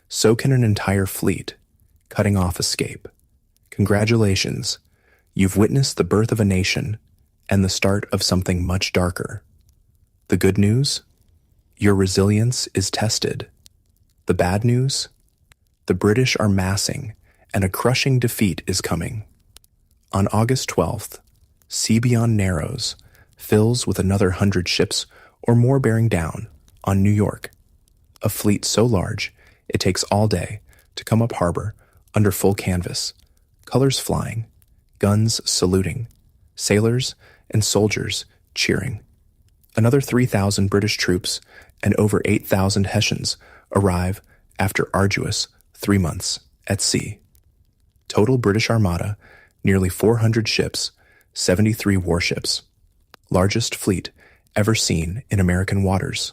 so can an entire fleet, cutting off escape. Congratulations, you've witnessed the birth of a nation and the start of something much darker. The good news? Your resilience is tested. The bad news? The British are massing, and a crushing defeat is coming." On August 12th, sea beyond Narrows fills with another 100 ships or more bearing down on New York, a fleet so large it takes all day to come up harbor under full canvas, colors flying, guns saluting, sailors and soldiers cheering. Another 3,000 British troops and over 8,000 Hessians arrive after arduous 3 months at sea. Total British Armada, nearly 400 ships, 73 warships. Largest fleet ever seen in American waters.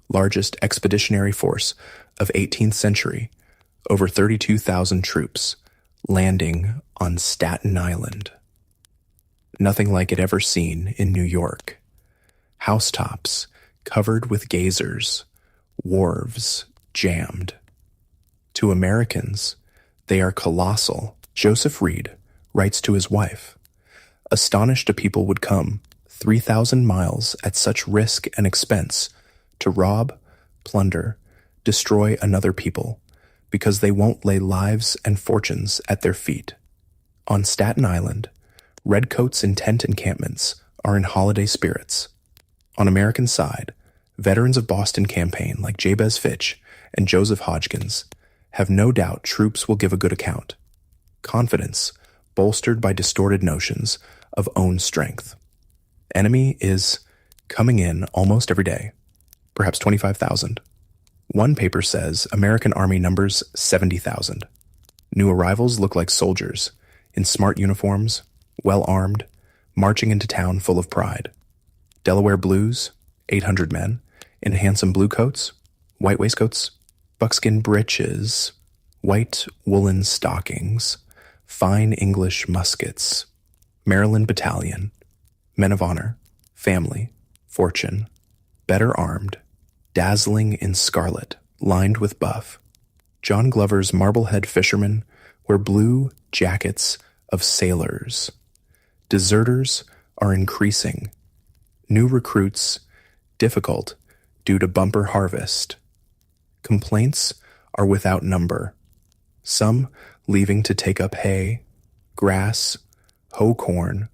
Largest expeditionary force of 18th century, over 32,000 troops landing on Staten Island. Nothing like it ever seen in New York. Housetops covered with gazers, wharves jammed. To Americans, they are colossal. Joseph Reed writes to his wife, "Astonished a people would come 3,000 miles at such risk and expense to rob, plunder, destroy another people, because they won't lay lives and fortunes at their feet." On Staten Island, redcoats in tent encampments are in holiday spirits. On American side, veterans of Boston campaign like Jabez Fitch and Joseph Hodgkins have no doubt troops will give a good account. Confidence bolstered by distorted notions of own strength. Enemy is coming in almost every day, perhaps 25,000. One paper says American Army numbers 70,000. New arrivals look like soldiers, in smart uniforms, well-armed, marching into town full of pride. Delaware Blues, 800 men, in handsome blue coats, white waistcoats, buckskin breeches, white woolen stockings, fine English muskets. Maryland Battalion, men of honor, family, fortune, better armed, dazzling in scarlet, lined with buff. John Glover's Marblehead fishermen wear blue jackets of sailors. Deserters are increasing. New recruits difficult due to bumper harvest. Complaints are without number. Some leaving to take up hay, grass, hoe corn.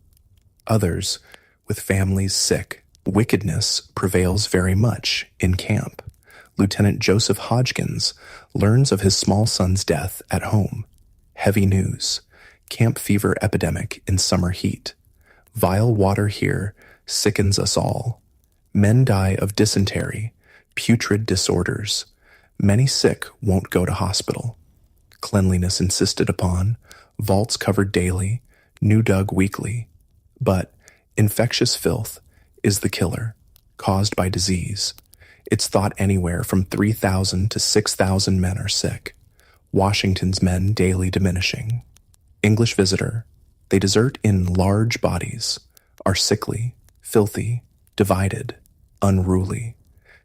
Others with families sick. Wickedness prevails very much in camp. Lieutenant Joseph Hodgkins learns of his small son's death at home. Heavy news. Camp fever epidemic in summer heat. Vile water here sickens us all. Men die of dysentery, putrid disorders. Many sick won't go to hospital. Cleanliness insisted upon, vaults covered daily, new dug weekly. But infectious filth is the killer, caused by disease. It's thought anywhere from 3,000 to 6,000 men are sick. Washington's men daily diminishing. English visitor, they desert in large bodies, are sickly, filthy, divided, unruly.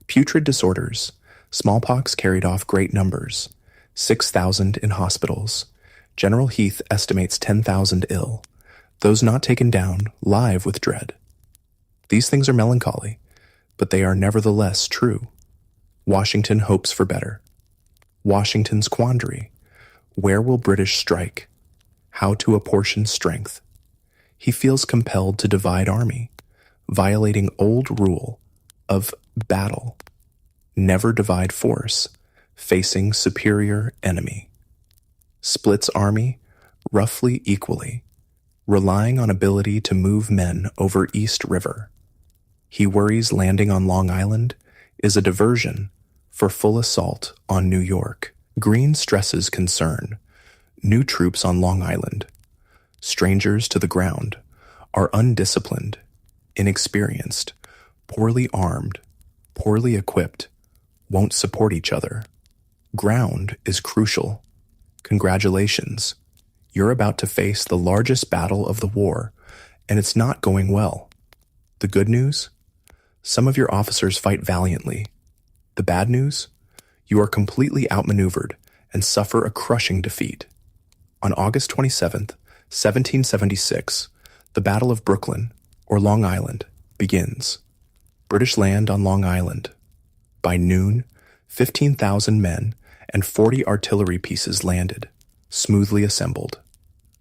Putrid disorders, smallpox carried off great numbers, 6,000 in hospitals. General Heath estimates 10,000 ill. Those not taken down live with dread. These things are melancholy, but they are nevertheless true. Washington hopes for better. Washington's quandary. Where will British strike? How to apportion strength? He feels compelled to divide army, violating old rule of battle. Never divide force, facing superior enemy. Splits army roughly equally, relying on ability to move men over East River. He worries landing on Long Island is a diversion for full assault on New York. Greene stresses concern. New troops on Long Island, strangers to the ground, are undisciplined, inexperienced, poorly armed, poorly equipped, won't support each other. Ground is crucial. Congratulations. You're about to face the largest battle of the war, and it's not going well. The good news? Some of your officers fight valiantly. The bad news? You are completely outmaneuvered and suffer a crushing defeat. On August 27th, 1776, the Battle of Brooklyn, or Long Island, begins. British land on Long Island. By noon, 15,000 men and 40 artillery pieces landed, smoothly assembled.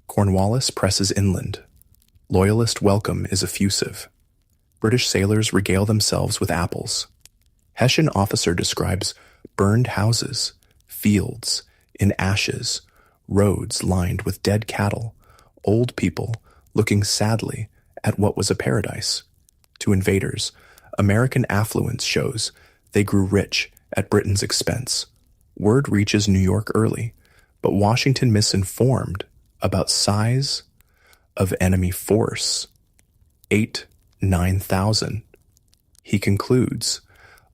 Cornwallis presses inland. Loyalist welcome is effusive. British sailors regale themselves with apples. Hessian officer describes burned houses, fields in ashes, roads lined with dead cattle, old people looking sadly at what was a paradise. To invaders, American affluence shows they grew rich at Britain's expense. Word reaches New York early, but Washington misinformed about size of enemy force. 9,000. He concludes,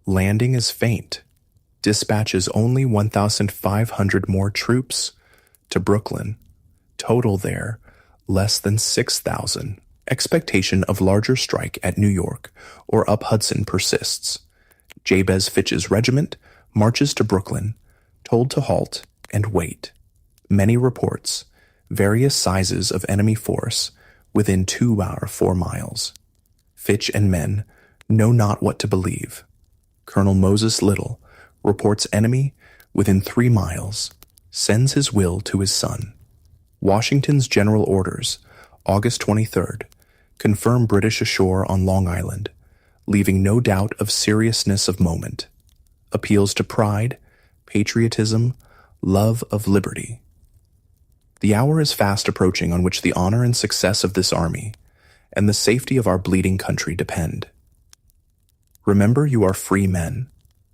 landing is faint, dispatches only 1,500 more troops to Brooklyn. Total there, less than 6,000. Expectation of larger strike at New York or up Hudson persists. Jabez Fitch's regiment marches to Brooklyn, told to halt and wait. Many reports, various sizes of enemy force within 4 miles. Fitch and men know not what to believe. Colonel Moses Little reports enemy within 3 miles, sends his will to his son. Washington's general orders, August 23rd, confirm British ashore on Long Island, leaving no doubt of seriousness of moment. Appeals to pride, patriotism, love of liberty. The hour is fast approaching on which the honor and success of this army and the safety of our bleeding country depend. Remember, you are free men,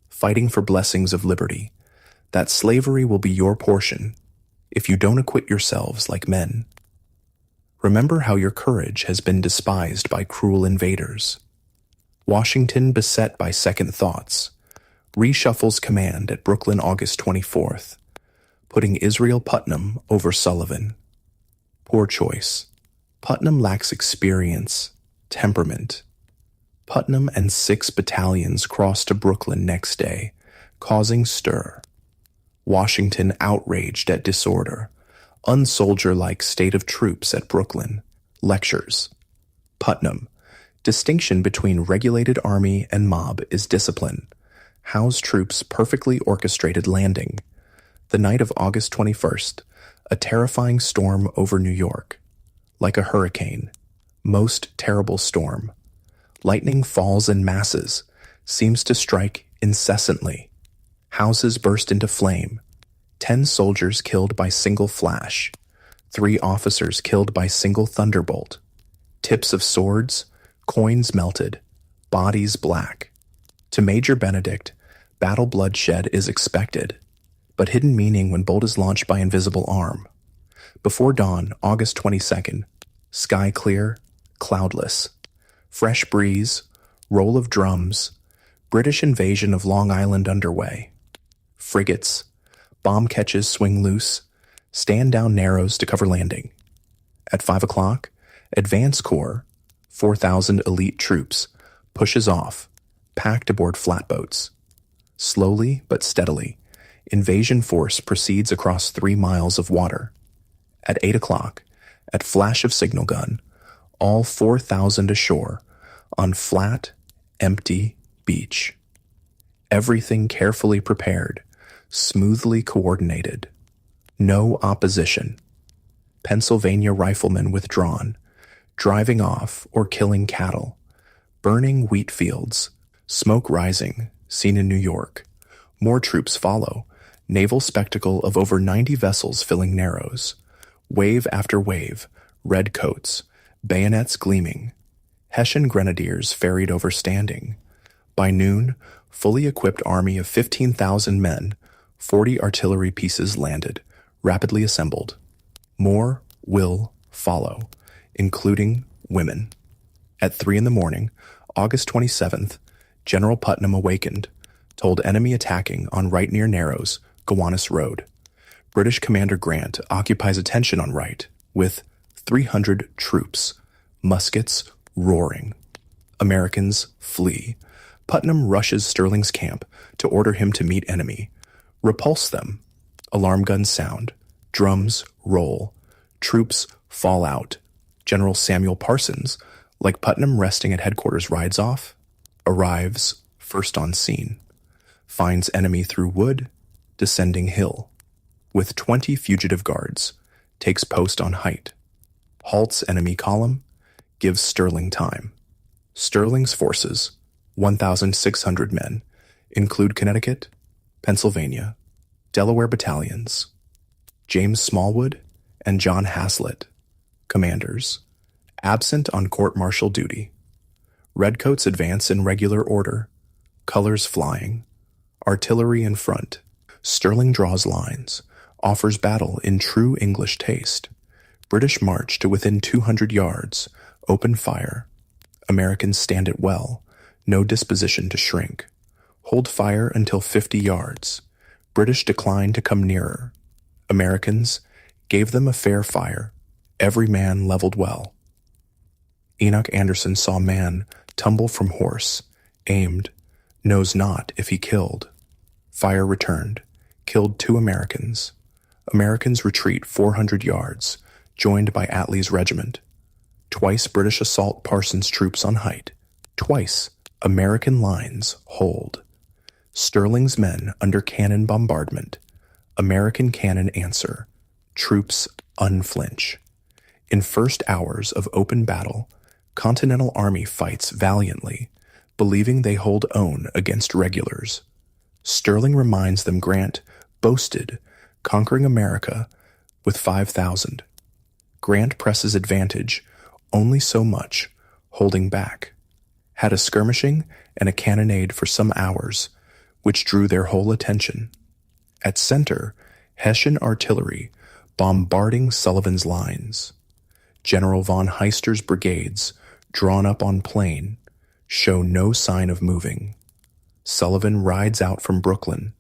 fighting for blessings of liberty, that slavery will be your portion if you don't acquit yourselves like men. Remember how your courage has been despised by cruel invaders. Washington, beset by second thoughts, reshuffles command at Brooklyn August 24th, putting Israel Putnam over Sullivan. Poor choice. Putnam lacks experience, temperament. Putnam and 6 battalions crossed to Brooklyn next day, causing stir. Washington outraged at disorder, unsoldier-like state of troops at Brooklyn, lectures. Putnam, distinction between regulated army and mob is discipline. Howe's troops perfectly orchestrated landing. The night of August 21st, a terrifying storm over New York. Like a hurricane, most terrible storm. Lightning falls in masses, seems to strike incessantly. Houses burst into flame. 10 soldiers killed by single flash. 3 officers killed by single thunderbolt. Tips of swords, coins melted, bodies black. To Major Benedict, battle bloodshed is expected, but hidden meaning when bolt is launched by invisible arm. Before dawn, August 22nd, sky clear, cloudless. Fresh breeze, roll of drums, British invasion of Long Island underway. Frigates, bomb catches swing loose, stand down narrows to cover landing. At 5 o'clock, advance corps, 4,000 elite troops, pushes off, packed aboard flatboats. Slowly but steadily, invasion force proceeds across 3 miles of water. At 8 o'clock, at flash of signal gun, all 4,000 ashore on flat, empty beach. Everything carefully prepared, smoothly coordinated. No opposition. Pennsylvania riflemen withdrawn, driving off or killing cattle, burning wheat fields, smoke rising, seen in New York. More troops follow, naval spectacle of over 90 vessels filling narrows. Wave after wave, red coats, bayonets gleaming. Hessian grenadiers ferried over standing. By noon, fully equipped army of 15,000 men, 40 artillery pieces landed, rapidly assembled. More will follow, including women. At 3 a.m, August 27th, General Putnam awakened, told enemy attacking on right near Narrows, Gowanus Road. British Commander Grant occupies attention on right, with 300 troops, muskets roaring. Americans flee. Putnam rushes Sterling's camp to order him to meet enemy. Repulse them. Alarm guns sound. Drums roll. Troops fall out. General Samuel Parsons, like Putnam resting at headquarters, rides off, arrives first on scene, finds enemy through wood, descending hill. With 20 fugitive guards, takes post on height, halts enemy column, gives Sterling time. Sterling's forces, 1,600 men, include Connecticut, Pennsylvania, Delaware battalions, James Smallwood and John Haslett, commanders, absent on court-martial duty. Redcoats advance in regular order, colors flying, artillery in front. Sterling draws lines, offers battle in true English taste. British march to within 200 yards, open fire. Americans stand it well, no disposition to shrink. Hold fire until 50 yards. British declined to come nearer. Americans gave them a fair fire. Every man leveled well. Enoch Anderson saw man tumble from horse, aimed, knows not if he killed. Fire returned, killed 2 Americans. Americans retreat 400 yards, joined by Attlee's regiment. Twice British assault Parsons' troops on height. Twice American lines hold. Sterling's men under cannon bombardment. American cannon answer. Troops unflinch. In first hours of open battle, Continental Army fights valiantly, believing they hold own against regulars. Sterling reminds them Grant boasted conquering America with 5,000. Grant presses advantage only so much, holding back. Had a skirmishing and a cannonade for some hours, which drew their whole attention. At center, Hessian artillery bombarding Sullivan's lines. General von Heister's brigades, drawn up on plain, show no sign of moving. Sullivan rides out from Brooklyn,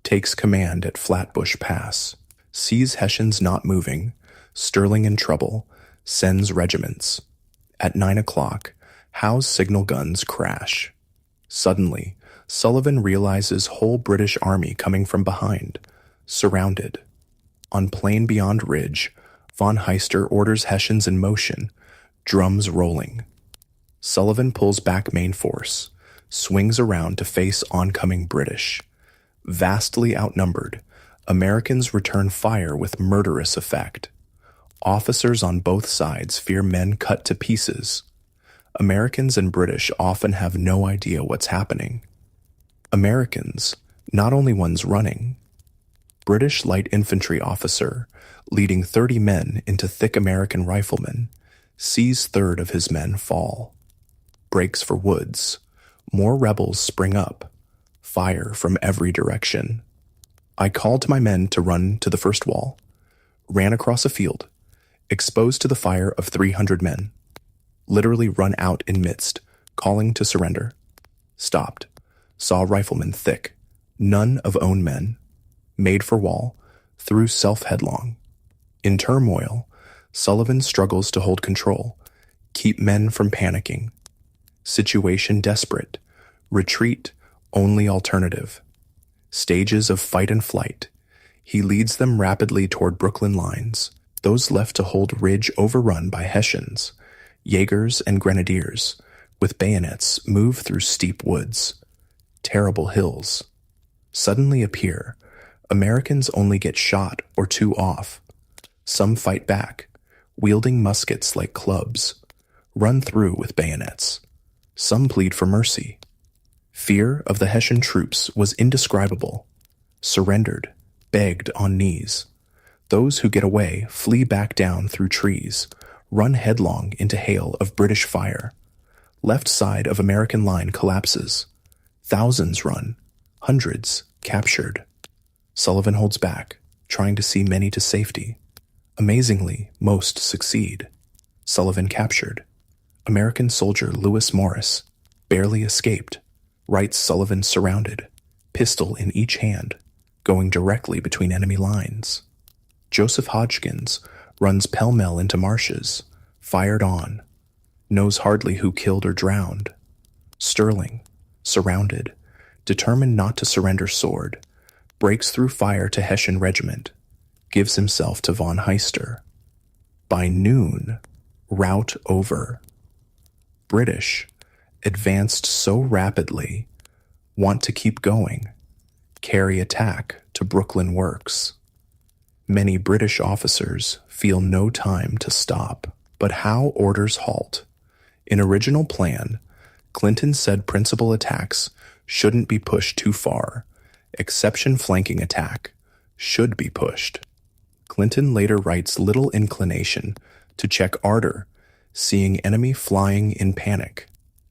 takes command at Flatbush Pass, sees Hessians not moving, Sterling in trouble, sends regiments. At 9 o'clock, Howe's signal guns crash. Suddenly, Sullivan realizes whole British army coming from behind, surrounded. On plain beyond ridge, von Heister orders Hessians in motion, drums rolling. Sullivan pulls back main force, swings around to face oncoming British. Vastly outnumbered, Americans return fire with murderous effect. Officers on both sides fear men cut to pieces. Americans and British often have no idea what's happening. Americans, not only ones running. British light infantry officer, leading 30 men into thick American riflemen, sees 1/3 of his men fall. Breaks for woods. More rebels spring up. Fire from every direction. I called to my men to run to the first wall. Ran across a field. Exposed to the fire of 300 men. Literally run out in midst, calling to surrender. Stopped. Saw riflemen thick. None of own men. Made for wall. Threw self headlong. In turmoil, Sullivan struggles to hold control. Keep men from panicking. Situation desperate. Retreat, only alternative. Stages of fight and flight. He leads them rapidly toward Brooklyn lines, those left to hold ridge overrun by Hessians. Jaegers and grenadiers, with bayonets, move through steep woods. Terrible hills. Suddenly appear. Americans only get shot or 2 off. Some fight back, wielding muskets like clubs. Run through with bayonets. Some plead for mercy. Fear of the Hessian troops was indescribable. Surrendered, begged on knees. Those who get away flee back down through trees, run headlong into hail of British fire. Left side of American line collapses. Thousands run, hundreds captured. Sullivan holds back, trying to see many to safety. Amazingly, most succeed. Sullivan captured. American soldier Lewis Morris barely escaped. Wright Sullivan surrounded, pistol in each hand, going directly between enemy lines. Joseph Hodgkins runs pell-mell into marshes, fired on, knows hardly who killed or drowned. Sterling, surrounded, determined not to surrender sword, breaks through fire to Hessian regiment, gives himself to von Heister. By noon, rout over. British, advanced so rapidly, want to keep going, carry attack to Brooklyn Works. Many British officers feel no time to stop, but Howe orders halt. In original plan, Clinton said principal attacks shouldn't be pushed too far. Exception flanking attack should be pushed. Clinton later writes little inclination to check ardor, seeing enemy flying in panic.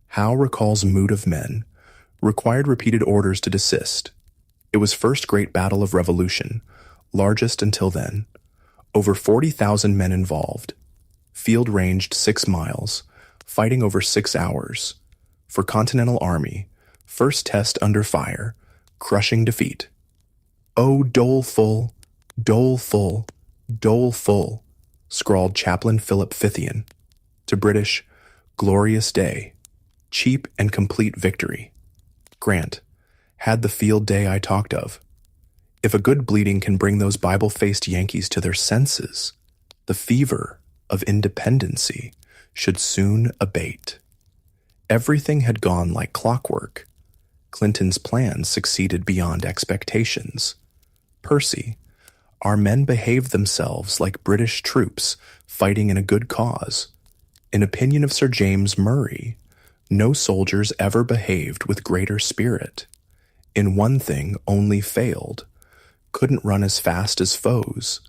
Howe recalls mood of men, required repeated orders to desist. It was first great battle of Revolution, largest until then. Over 40,000 men involved. Field ranged 6 miles, fighting over 6 hours. For Continental Army, First test under fire, crushing defeat. "Oh, doleful, doleful, doleful," scrawled Chaplain Philip Fithian. To British, "Glorious day, cheap and complete victory." Grant, "Had the field day I talked of." If a good bleeding can bring those Bible-faced Yankees to their senses, the fever of independency should soon abate. Everything had gone like clockwork. Clinton's plan succeeded beyond expectations. Percy, "Our men behaved themselves like British troops fighting in a good cause. In opinion of Sir James Murray, no soldiers ever behaved with greater spirit. In one thing only failed, couldn't run as fast as foes.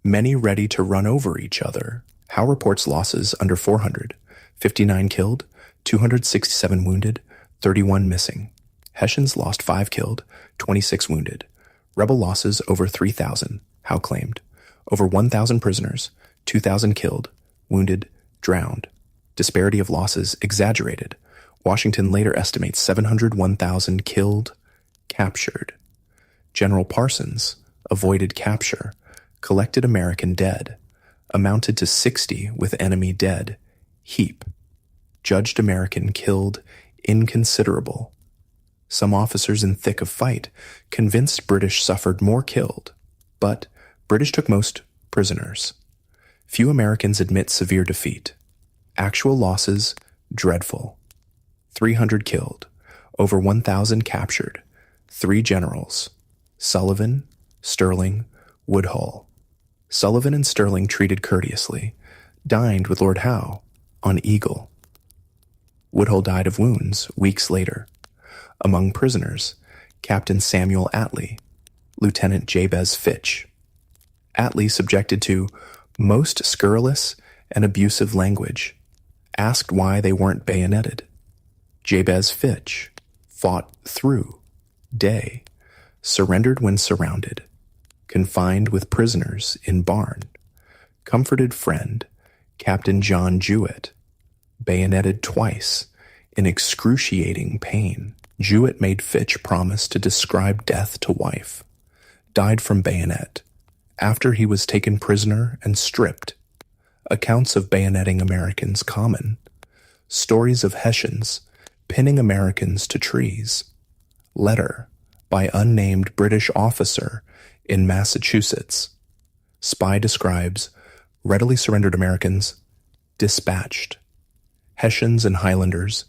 Many ready to run over each other. Howe reports losses under 400, 59 killed, 267 wounded, 31 missing. Hessians lost 5 killed, 26 wounded. Rebel losses over 3,000, Howe claimed. Over 1,000 prisoners, 2,000 killed, wounded, drowned. Disparity of losses exaggerated. Washington later estimates 701,000 killed, captured. General Parsons avoided capture, collected American dead, amounted to 60 with enemy dead, heap. Judged American killed, inconsiderable. Some officers in thick of fight convinced British suffered more killed, but British took most prisoners. Few Americans admit severe defeat. Actual losses, dreadful. 300 killed, over 1,000 captured, 3 generals, Sullivan, Sterling, Woodhull. Sullivan and Sterling treated courteously, dined with Lord Howe on Eagle. Woodhull died of wounds weeks later. Among prisoners, Captain Samuel Atlee, Lieutenant Jabez Fitch. Atlee subjected to most scurrilous and abusive language, asked why they weren't bayoneted. Jabez Fitch fought through day, surrendered when surrounded, confined with prisoners in barn, comforted friend, Captain John Jewett, bayoneted twice in excruciating pain. Jewett made Fitch promise to describe death to wife, died from bayonet, after he was taken prisoner and stripped. Accounts of bayoneting Americans common. Stories of Hessians pinning Americans to trees. Letter by unnamed British officer in Massachusetts. Spy describes readily surrendered Americans dispatched. Hessians and Highlanders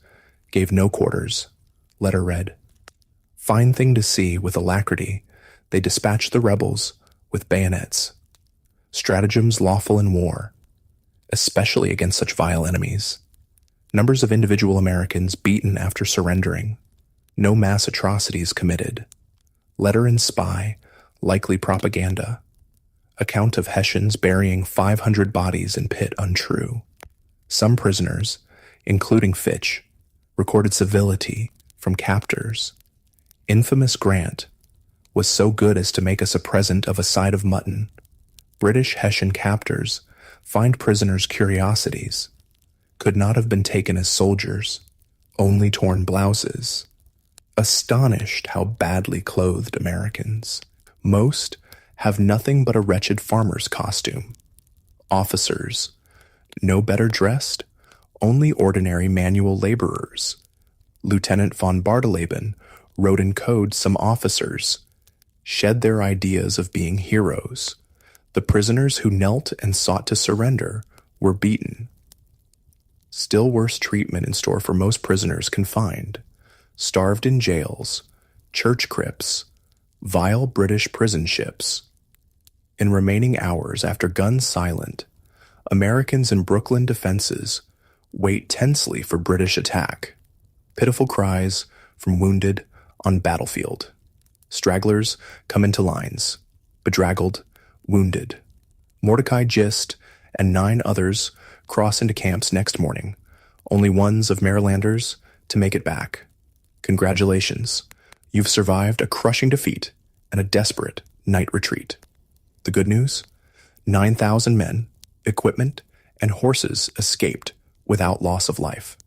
gave no quarters. Letter read, "Fine thing to see with alacrity, they dispatched the rebels with bayonets. Stratagems lawful in war, especially against such vile enemies. Numbers of individual Americans beaten after surrendering. No mass atrocities committed. Letter and spy, likely propaganda. Account of Hessians burying 500 bodies in pit untrue. Some prisoners, including Fitch, recorded civility from captors. Infamous Grant was so good as to make us a present of a side of mutton. British Hessian captors find prisoners' curiosities. Could not have been taken as soldiers, only torn blouses. Astonished how badly clothed Americans. Most have nothing but a wretched farmer's costume. Officers, no better dressed, only ordinary manual laborers. Lieutenant von Bardeleben wrote in code some officers shed their ideas of being heroes. The prisoners who knelt and sought to surrender were beaten. Still worse treatment in store for most prisoners confined, starved in jails, church crypts, vile British prison ships. In remaining hours after guns silent, Americans in Brooklyn defenses wait tensely for British attack. Pitiful cries from wounded on battlefield. Stragglers come into lines, bedraggled, wounded. Mordecai Gist and 9 others cross into camps next morning, only ones of Marylanders to make it back. Congratulations, you've survived a crushing defeat and a desperate night retreat. The good news? 9,000 men, equipment, and horses escaped without loss of life.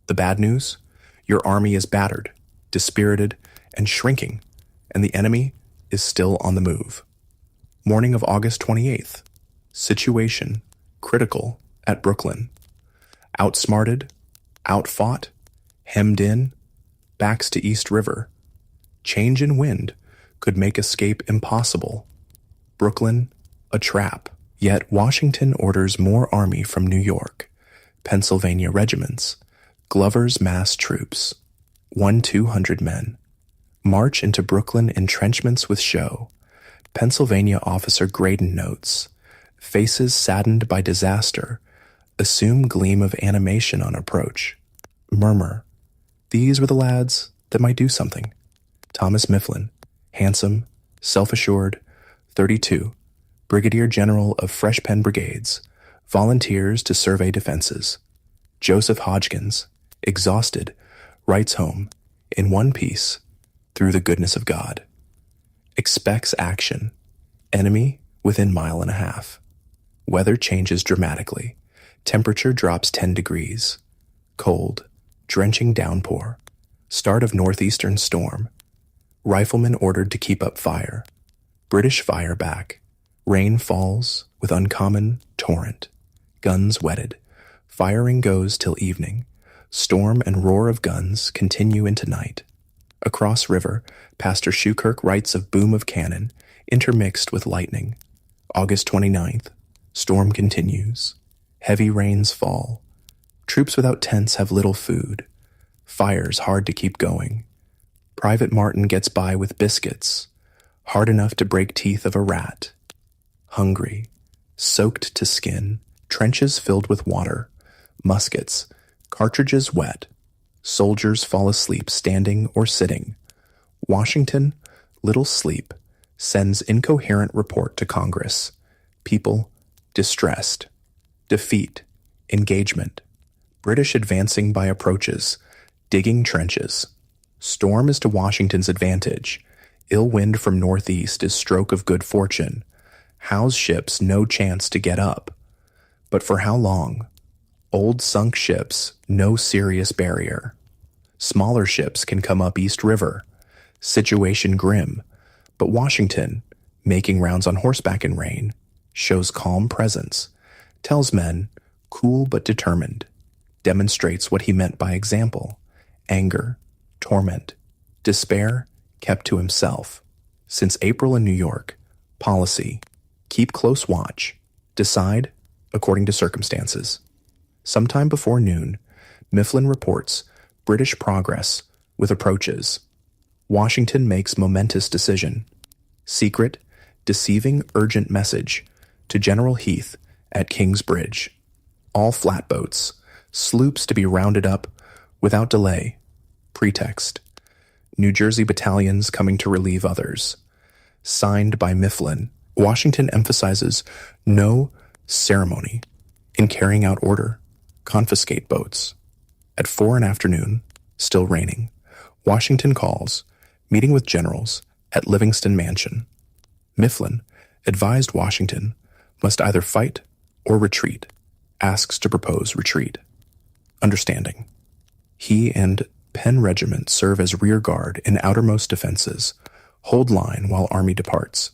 The bad news? Your army is battered, dispirited, and shrinking, and the enemy is still on the move. Morning of August 28th. Situation critical at Brooklyn. Outsmarted, outfought, hemmed in, backs to East River. Change in wind could make escape impossible. Brooklyn, a trap. Yet Washington orders more army from New York, Pennsylvania regiments, Glover's mass troops, 200 men. March into Brooklyn entrenchments with show. Pennsylvania officer Graydon notes, faces saddened by disaster, assume gleam of animation on approach. Murmur, these were the lads that might do something. Thomas Mifflin, handsome, self-assured, 32, Brigadier General of Fresh Pen Brigades, volunteers to survey defenses. Joseph Hodgkins, exhausted, writes home, in one piece, through the goodness of God. Expects action. Enemy within 1.5 miles. Weather changes dramatically. Temperature drops 10 degrees. Cold, drenching downpour. Start of northeastern storm. Riflemen ordered to keep up fire. British fire back. Rain falls with uncommon torrent. Guns wetted. Firing goes till evening. Storm and roar of guns continue into night. Across river, Pastor Shoekirk writes of boom of cannon, intermixed with lightning. August 29th. Storm continues. Heavy rains fall. Troops without tents have little food. Fires hard to keep going. Private Martin gets by with biscuits, hard enough to break teeth of a rat. Hungry, soaked to skin, trenches filled with water, muskets, cartridges wet. Soldiers fall asleep standing or sitting. Washington, little sleep, sends incoherent report to Congress. People, distressed. Defeat, engagement. British advancing by approaches, digging trenches. Storm is to Washington's advantage. Ill wind from northeast is stroke of good fortune. Howe's ships no chance to get up. But for how long? Old sunk ships, no serious barrier. Smaller ships can come up East River. Situation grim, but Washington, making rounds on horseback in rain, shows calm presence, tells men, cool but determined, demonstrates what he meant by example, anger, torment, despair, kept to himself. Since April in New York, policy, keep close watch, decide according to circumstances. Sometime before noon, Mifflin reports British progress with approaches. Washington makes momentous decision. Secret, deceiving urgent message to General Heath at King's Bridge. All flatboats, sloops to be rounded up without delay. Pretext. New Jersey battalions coming to relieve others. Signed by Mifflin. Washington emphasizes no ceremony in carrying out order. Confiscate boats. At 4 in afternoon, still raining, Washington calls, meeting with generals at Livingston Mansion. Mifflin advised Washington must either fight or retreat, asks to propose retreat. Understanding. He and Penn Regiment serve as rear guard in outermost defenses, hold line while army departs.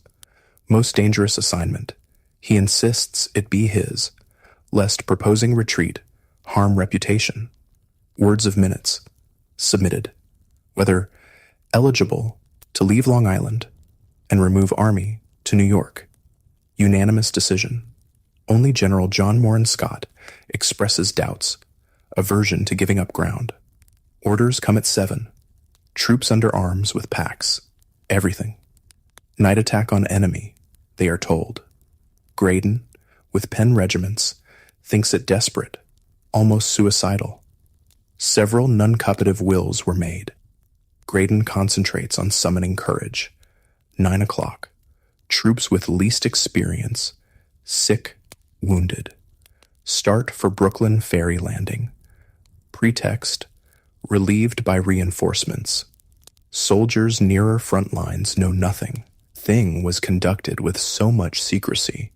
Most dangerous assignment. He insists it be his, lest proposing retreat harm reputation. Words of minutes. Submitted. Whether eligible to leave Long Island and remove army to New York. Unanimous decision. Only General John Moran Scott expresses doubts, aversion to giving up ground. Orders come at 7. Troops under arms with packs. Everything. Night attack on enemy, they are told. Graydon, with Penn regiments, thinks it desperate, almost suicidal. Several non-cooperative wills were made. Graydon concentrates on summoning courage. 9 o'clock. Troops with least experience, sick, wounded. Start for Brooklyn ferry landing. Pretext, relieved by reinforcements. Soldiers nearer front lines know nothing. Thing was conducted with so much secrecy.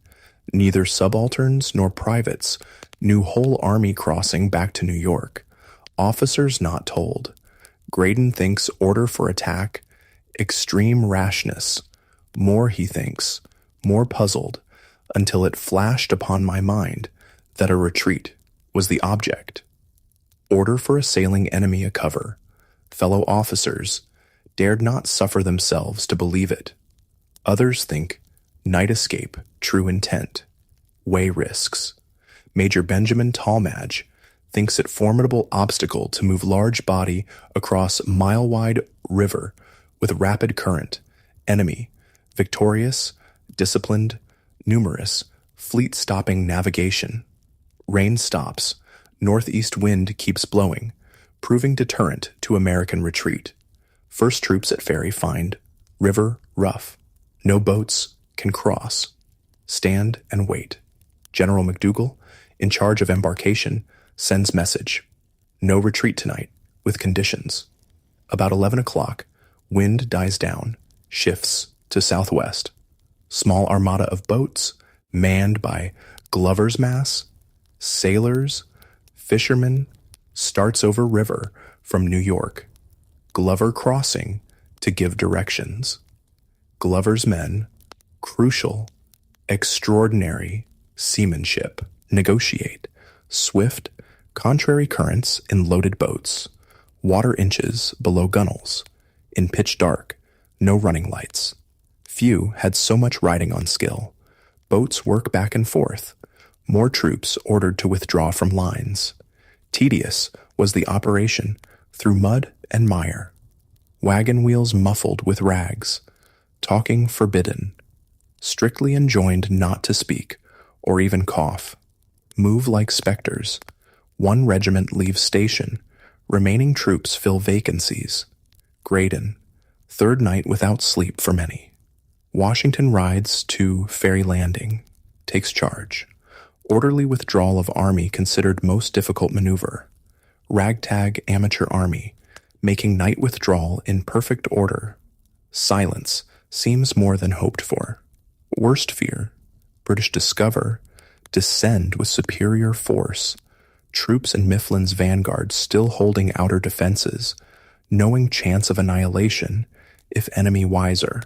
Neither subalterns nor privates knew whole army crossing back to New York. Officers not told. Graydon thinks order for attack, extreme rashness. More, he thinks, more puzzled, until it flashed upon my mind that a retreat was the object. Order for assailing enemy a cover. Fellow officers dared not suffer themselves to believe it. Others think night escape, true intent. Weigh risks. Major Benjamin Talmadge thinks it formidable obstacle to move large body across mile-wide river with rapid current. Enemy, victorious, disciplined, numerous, fleet-stopping navigation. Rain stops. Northeast wind keeps blowing, proving deterrent to American retreat. First troops at ferry find river rough. No boats can cross. Stand and wait. General McDougal, in charge of embarkation, sends message. No retreat tonight, with conditions. About 11 o'clock, wind dies down, shifts to southwest. Small armada of boats, manned by Glover's Mass, sailors, fishermen, starts over river from New York. Glover crossing to give directions. Glover's men, crucial, extraordinary seamanship, negotiate, swift, contrary currents in loaded boats, water inches below gunwales, in pitch dark, no running lights. Few had so much riding on skill. Boats work back and forth. More troops ordered to withdraw from lines. Tedious was the operation through mud and mire. Wagon wheels muffled with rags. Talking forbidden. Strictly enjoined not to speak, or even cough. Move like specters. One regiment leaves station. Remaining troops fill vacancies. Graydon. Third night without sleep for many. Washington rides to Ferry Landing. Takes charge. Orderly withdrawal of army considered most difficult maneuver. Ragtag amateur army, making night withdrawal in perfect order. Silence seems more than hoped for. Worst fear, British discover, descend with superior force. Troops in Mifflin's vanguard still holding outer defenses, knowing chance of annihilation, if enemy wiser.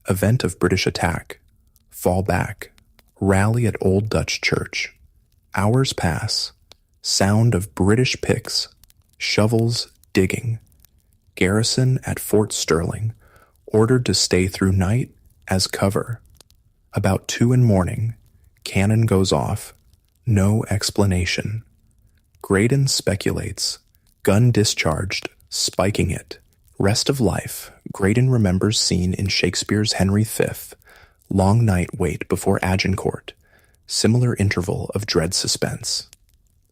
Event of British attack. Fall back. Rally at Old Dutch Church. Hours pass. Sound of British picks. Shovels digging. Garrison at Fort Sterling. Ordered to stay through night as cover. About 2 in morning. Cannon goes off. No explanation. Graydon speculates. Gun discharged, spiking it. Rest of life, Graydon remembers scene in Shakespeare's Henry V. Long night wait before Agincourt. Similar interval of dread suspense.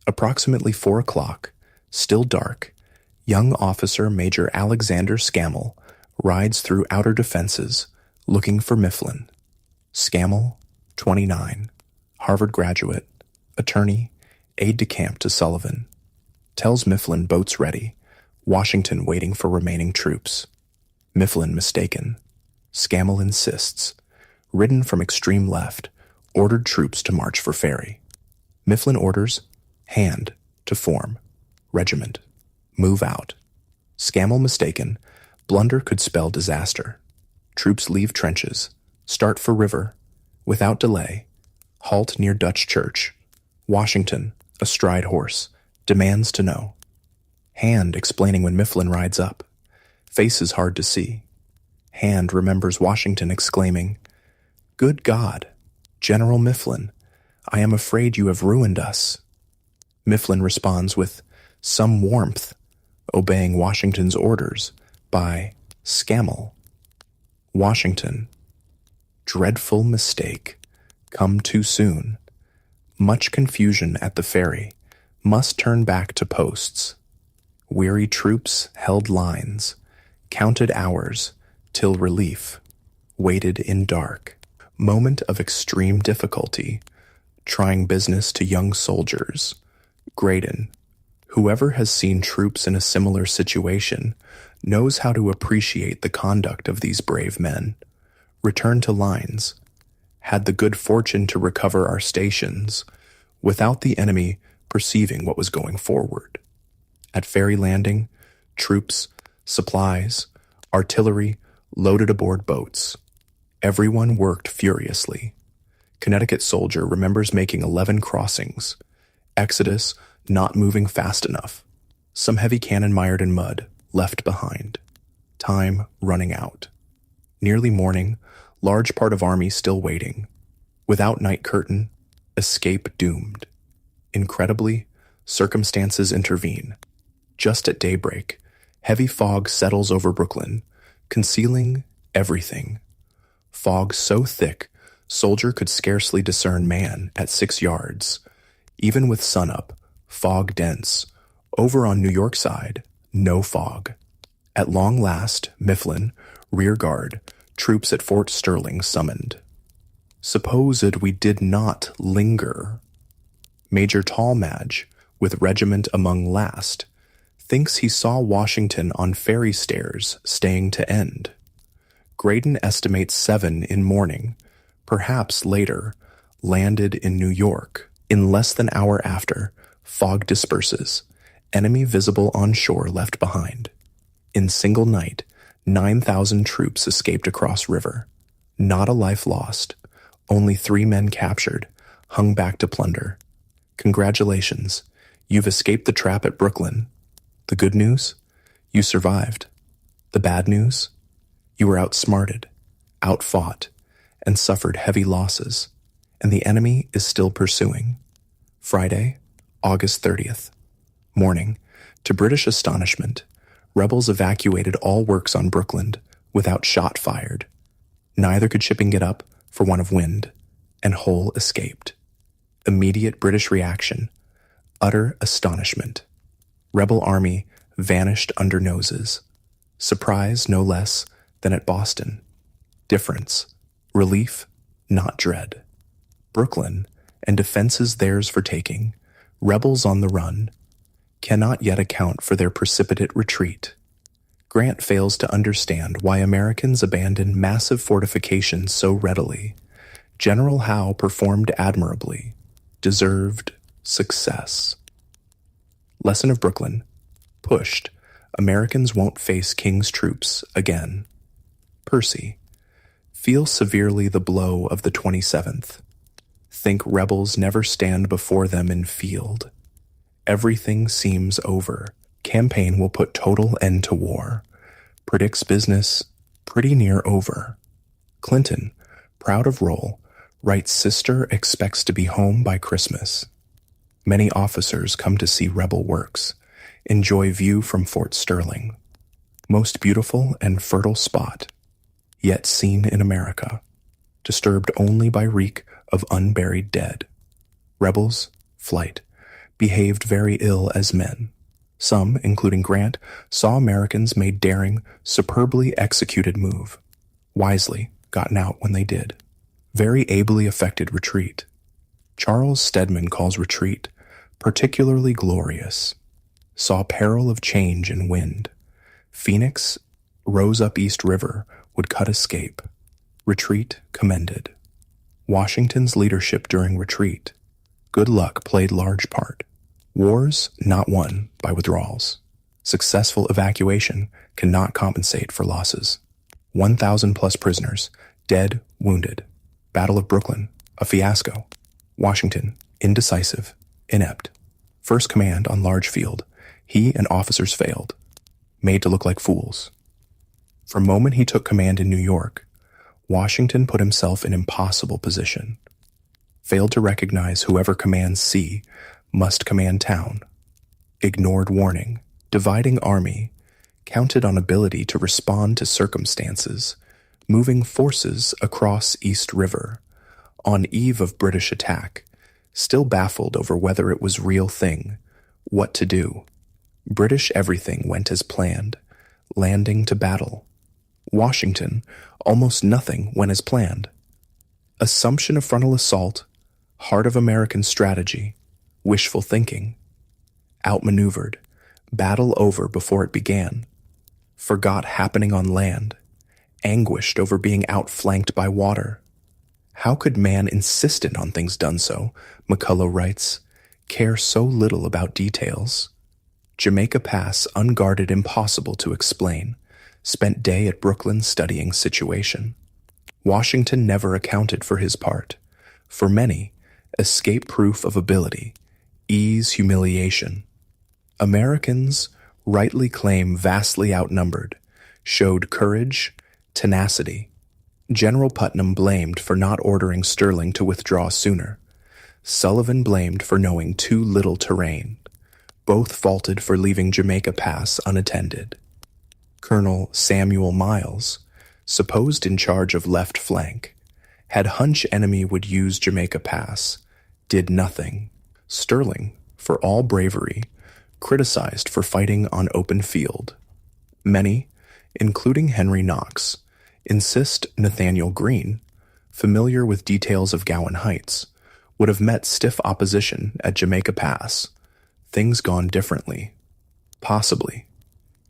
Approximately 4 o'clock, still dark, young officer Major Alexander Scammell rides through outer defenses, looking for Mifflin. Scammell, 29, Harvard graduate, attorney, aide-de-camp to Sullivan. Tells Mifflin boats ready, Washington waiting for remaining troops. Mifflin mistaken. Scammell insists. Ridden from extreme left, ordered troops to march for ferry. Mifflin orders, hand, to form. Regiment. Move out. Scammell mistaken. Blunder could spell disaster. Troops leave trenches. Start for river. Without delay. Halt near Dutch Church. Washington, astride horse, demands to know. Hand explaining when Mifflin rides up. Faces hard to see. Hand remembers Washington exclaiming, "Good God, General Mifflin, I am afraid you have ruined us." Mifflin responds with some warmth, obeying Washington's orders by Scammell. Washington, dreadful mistake, come too soon. Much confusion at the ferry, must turn back to posts. Weary troops held lines, counted hours, till relief, waited in dark. Moment of extreme difficulty, trying business to young soldiers. Graydon, whoever has seen troops in a similar situation, knows how to appreciate the conduct of these brave men. Return to lines. Had the good fortune to recover our stations, without the enemy perceiving what was going forward. At Ferry Landing, Troops, supplies, artillery loaded aboard boats. Everyone worked furiously. Connecticut soldier remembers making 11 crossings. Exodus not moving fast enough. Some heavy cannon mired in mud, left behind. Time running out. Nearly morning, large part of army still waiting. Without night curtain, escape doomed. Incredibly, circumstances intervene. Just at daybreak, heavy fog settles over Brooklyn, concealing everything. Fog so thick, soldier could scarcely discern man at 6 yards. Even with sunup, fog dense. Over on New York side, no fog. At long last, Mifflin, rear guard, troops at Fort Sterling summoned. Supposed we did not linger. Major Tallmadge, with regiment among last, thinks he saw Washington on ferry stairs staying to end. Graydon estimates 7 in morning, perhaps later, landed in New York. In less than hour after, fog disperses, enemy visible on shore left behind. In single night, 9,000 troops escaped across river. Not a life lost, only 3 men captured, hung back to plunder. Congratulations, you've escaped the trap at Brooklyn. The good news? You survived. The bad news? You were outsmarted, outfought, and suffered heavy losses, and the enemy is still pursuing. Friday, August 30th. Morning, to British astonishment, rebels evacuated all works on Brooklyn without shot fired. Neither could shipping get up for want of wind, and Hull escaped. Immediate British reaction, utter astonishment. Rebel army vanished under noses. Surprise no less than at Boston. Difference, relief, not dread. Brooklyn, and defenses theirs for taking, rebels on the run, cannot yet account for their precipitate retreat. Grant fails to understand why Americans abandon massive fortifications so readily. General Howe performed admirably, deserved success. Lesson of Brooklyn. Pushed, Americans won't face King's troops again. Percy. Feel severely the blow of the 27th. Think rebels never stand before them in field. Everything seems over. Campaign will put total end to war. Predicts business pretty near over. Clinton, proud of role, writes sister expects to be home by Christmas. Many officers come to see rebel works. Enjoy view from Fort Sterling. Most beautiful and fertile spot, yet seen in America. Disturbed only by reek of unburied dead. Rebels, flight, behaved very ill as men. Some, including Grant, saw Americans made daring, superbly executed move. Wisely, gotten out when they did. Very ably effected retreat. Charles Stedman calls retreat particularly glorious. Saw peril of change in wind. Phoenix rose up East River, would cut escape. Retreat commended. Washington's leadership during retreat. Good luck played large part. Wars not won by withdrawals. Successful evacuation cannot compensate for losses. 1,000 plus prisoners, dead, wounded. Battle of Brooklyn, a fiasco. Washington, indecisive, inept. First command on large field, he and officers failed. Made to look like fools. From moment he took command in New York, Washington put himself in impossible position. Failed to recognize whoever commands sea must command town. Ignored warning, dividing army, counted on ability to respond to circumstances, moving forces across East River, on eve of British attack, still baffled over whether it was real thing, what to do. British everything went as planned, landing to battle. Washington, almost nothing went as planned. Assumption of frontal assault, heart of American strategy, wishful thinking. Outmaneuvered, battle over before it began. Forgot happening on land, anguished over being outflanked by water. How could man insistent on things done so, McCullough writes, care so little about details? Jamaica Pass unguarded, impossible to explain. Spent day at Brooklyn studying situation. Washington never accounted for his part. For many, escape proof of ability, ease humiliation. Americans rightly claim vastly outnumbered, showed courage, tenacity. General Putnam blamed for not ordering Sterling to withdraw sooner. Sullivan blamed for knowing too little terrain. Both faulted for leaving Jamaica Pass unattended. Colonel Samuel Miles, supposed in charge of left flank, had hunch enemy would use Jamaica Pass, did nothing. Sterling, for all bravery, criticized for fighting on open field. Many, including Henry Knox, insist Nathaniel Greene, familiar with details of Gowan Heights, would have met stiff opposition at Jamaica Pass. Things gone differently. Possibly.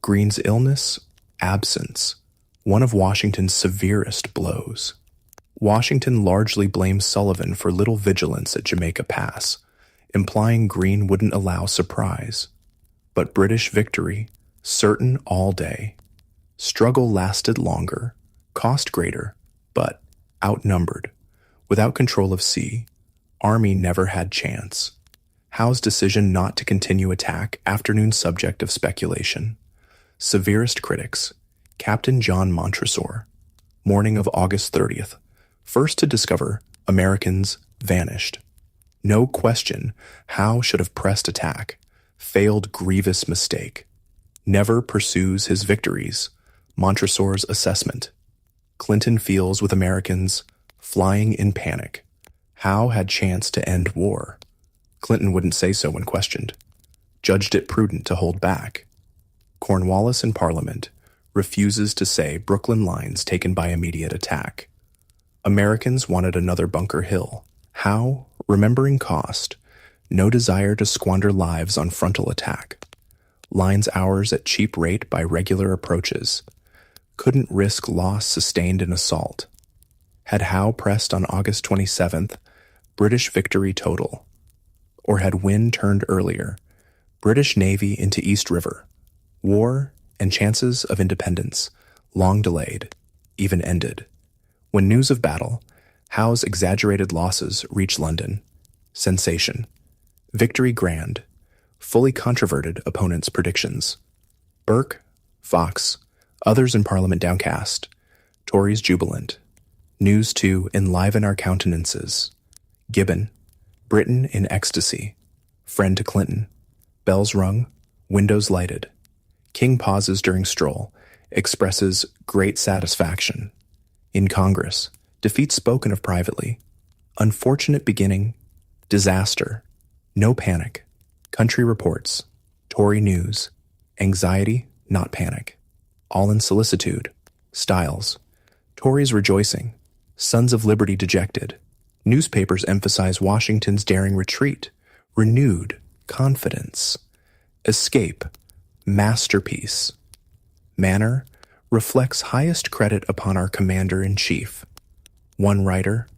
Greene's illness, absence, one of Washington's severest blows. Washington largely blames Sullivan for little vigilance at Jamaica Pass, implying Greene wouldn't allow surprise. But British victory, certain all day. Struggle lasted longer, cost greater, but outnumbered. Without control of sea, Army never had chance. Howe's decision not to continue attack, afternoon subject of speculation. Severest critics, Captain John Montresor, morning of August 30th, first to discover Americans vanished. No question, Howe should have pressed attack. Failed grievous mistake. Never pursues his victories. Montresor's assessment. Clinton feels with Americans flying in panic. Howe had chance to end war. Clinton wouldn't say so when questioned. Judged it prudent to hold back. Cornwallis in Parliament refuses to say Brooklyn lines taken by immediate attack. Americans wanted another Bunker Hill. Howe, remembering cost, no desire to squander lives on frontal attack. Lines hours at cheap rate by regular approaches. Couldn't risk loss sustained in assault. Had Howe pressed on August 27th, British victory total. Or had wind turned earlier, British Navy into East River. War and chances of independence, long delayed, even ended. When news of battle, Howe's exaggerated losses reached London. Sensation. Victory grand. Fully controverted opponents' predictions. Burke, Fox, others in Parliament downcast. Tories jubilant. News to enliven our countenances. Gibbon, Britain in ecstasy. Friend to Clinton. Bells rung, windows lighted. King pauses during stroll, expresses great satisfaction. In Congress, defeat spoken of privately. Unfortunate beginning, disaster, no panic. Country reports, Tory news, anxiety, not panic. All in solicitude, Styles. Tories rejoicing, Sons of Liberty dejected. Newspapers emphasize Washington's daring retreat, renewed confidence. Escape, masterpiece. Manner reflects highest credit upon our commander-in-chief. One writer,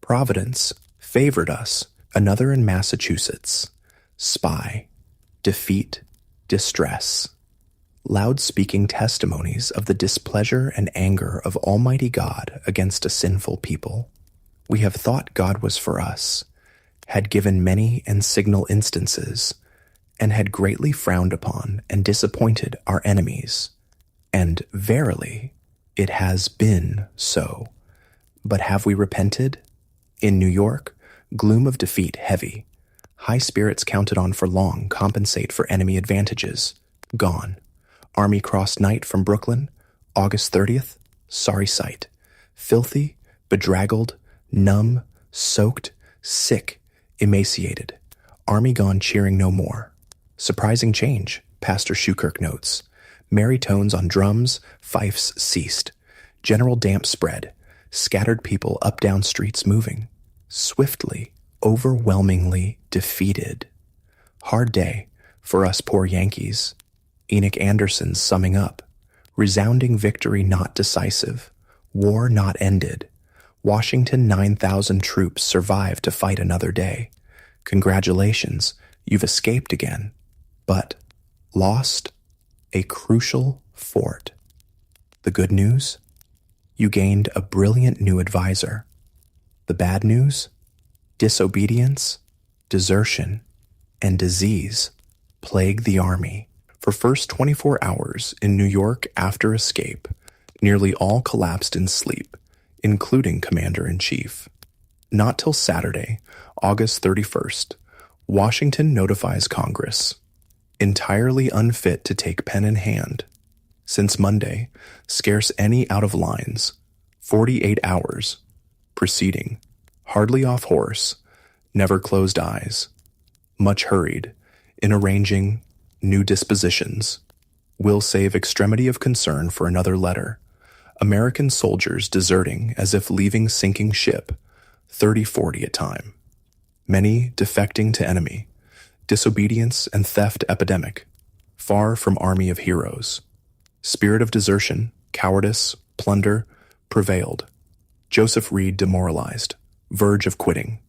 Providence favored us. Another in Massachusetts. Spy, defeat, distress. Loud-speaking testimonies of the displeasure and anger of Almighty God against a sinful people. We have thought God was for us, had given many and signal instances, and had greatly frowned upon and disappointed our enemies. And verily, it has been so. But have we repented? In New York, gloom of defeat heavy. High spirits counted on for long compensate for enemy advantages. Gone. Army crossed night from Brooklyn, August 30th, sorry sight. Filthy, bedraggled, numb, soaked, sick, emaciated. Army gone cheering no more. Surprising change, Pastor Schukirk notes. Merry tones on drums, fifes ceased. General damp spread. Scattered people up down streets moving. Swiftly, overwhelmingly defeated. Hard day for us poor Yankees. Enoch Anderson's summing up. Resounding victory not decisive. War not ended. Washington 9,000 troops survived to fight another day. Congratulations, you've escaped again. But Lost a crucial fort. The good news? You gained a brilliant new advisor. The bad news? Disobedience, desertion, and disease plague the army. For first 24 hours in New York after escape, nearly all collapsed in sleep, including Commander-in-Chief. Not till Saturday, August 31st, Washington notifies Congress, entirely unfit to take pen in hand. Since Monday, scarce any out of lines, 48 hours, proceeding, hardly off horse, never closed eyes, much hurried, in arranging new dispositions, will save extremity of concern for another letter. American soldiers deserting as if leaving sinking ship, 30-40 at time. Many defecting to enemy, disobedience and theft epidemic, far from army of heroes. Spirit of desertion, cowardice, plunder, prevailed. Joseph Reed demoralized, verge of quitting.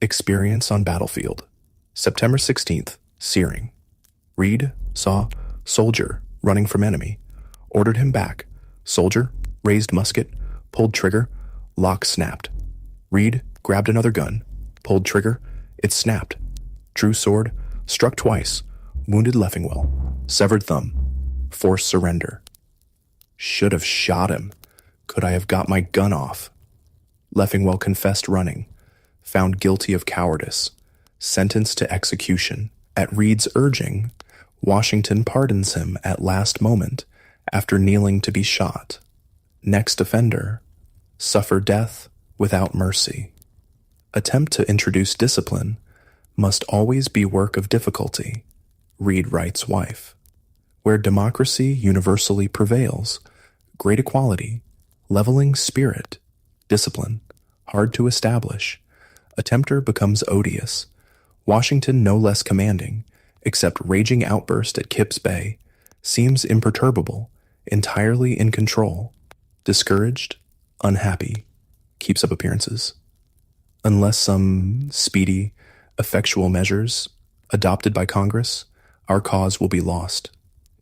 Experience on battlefield. September 16th, Searing. Reed saw soldier running from enemy, ordered him back. Soldier raised musket, pulled trigger, lock snapped. Reed grabbed another gun, pulled trigger, it snapped. Drew sword, struck twice, wounded Leffingwell, severed thumb, forced surrender. Should have shot him. Could I have got my gun off? Leffingwell confessed running, found guilty of cowardice, sentenced to execution. At Reed's urging, Washington pardons him at last moment after kneeling to be shot. Next offender, suffer death without mercy. Attempt to introduce discipline must always be work of difficulty, Reed writes wife. Where democracy universally prevails, great equality, leveling spirit, discipline, hard to establish, a tempter becomes odious. Washington no less commanding, except raging outburst at Kip's Bay, seems imperturbable, entirely in control, discouraged, unhappy, keeps up appearances. Unless some speedy, effectual measures adopted by Congress, our cause will be lost,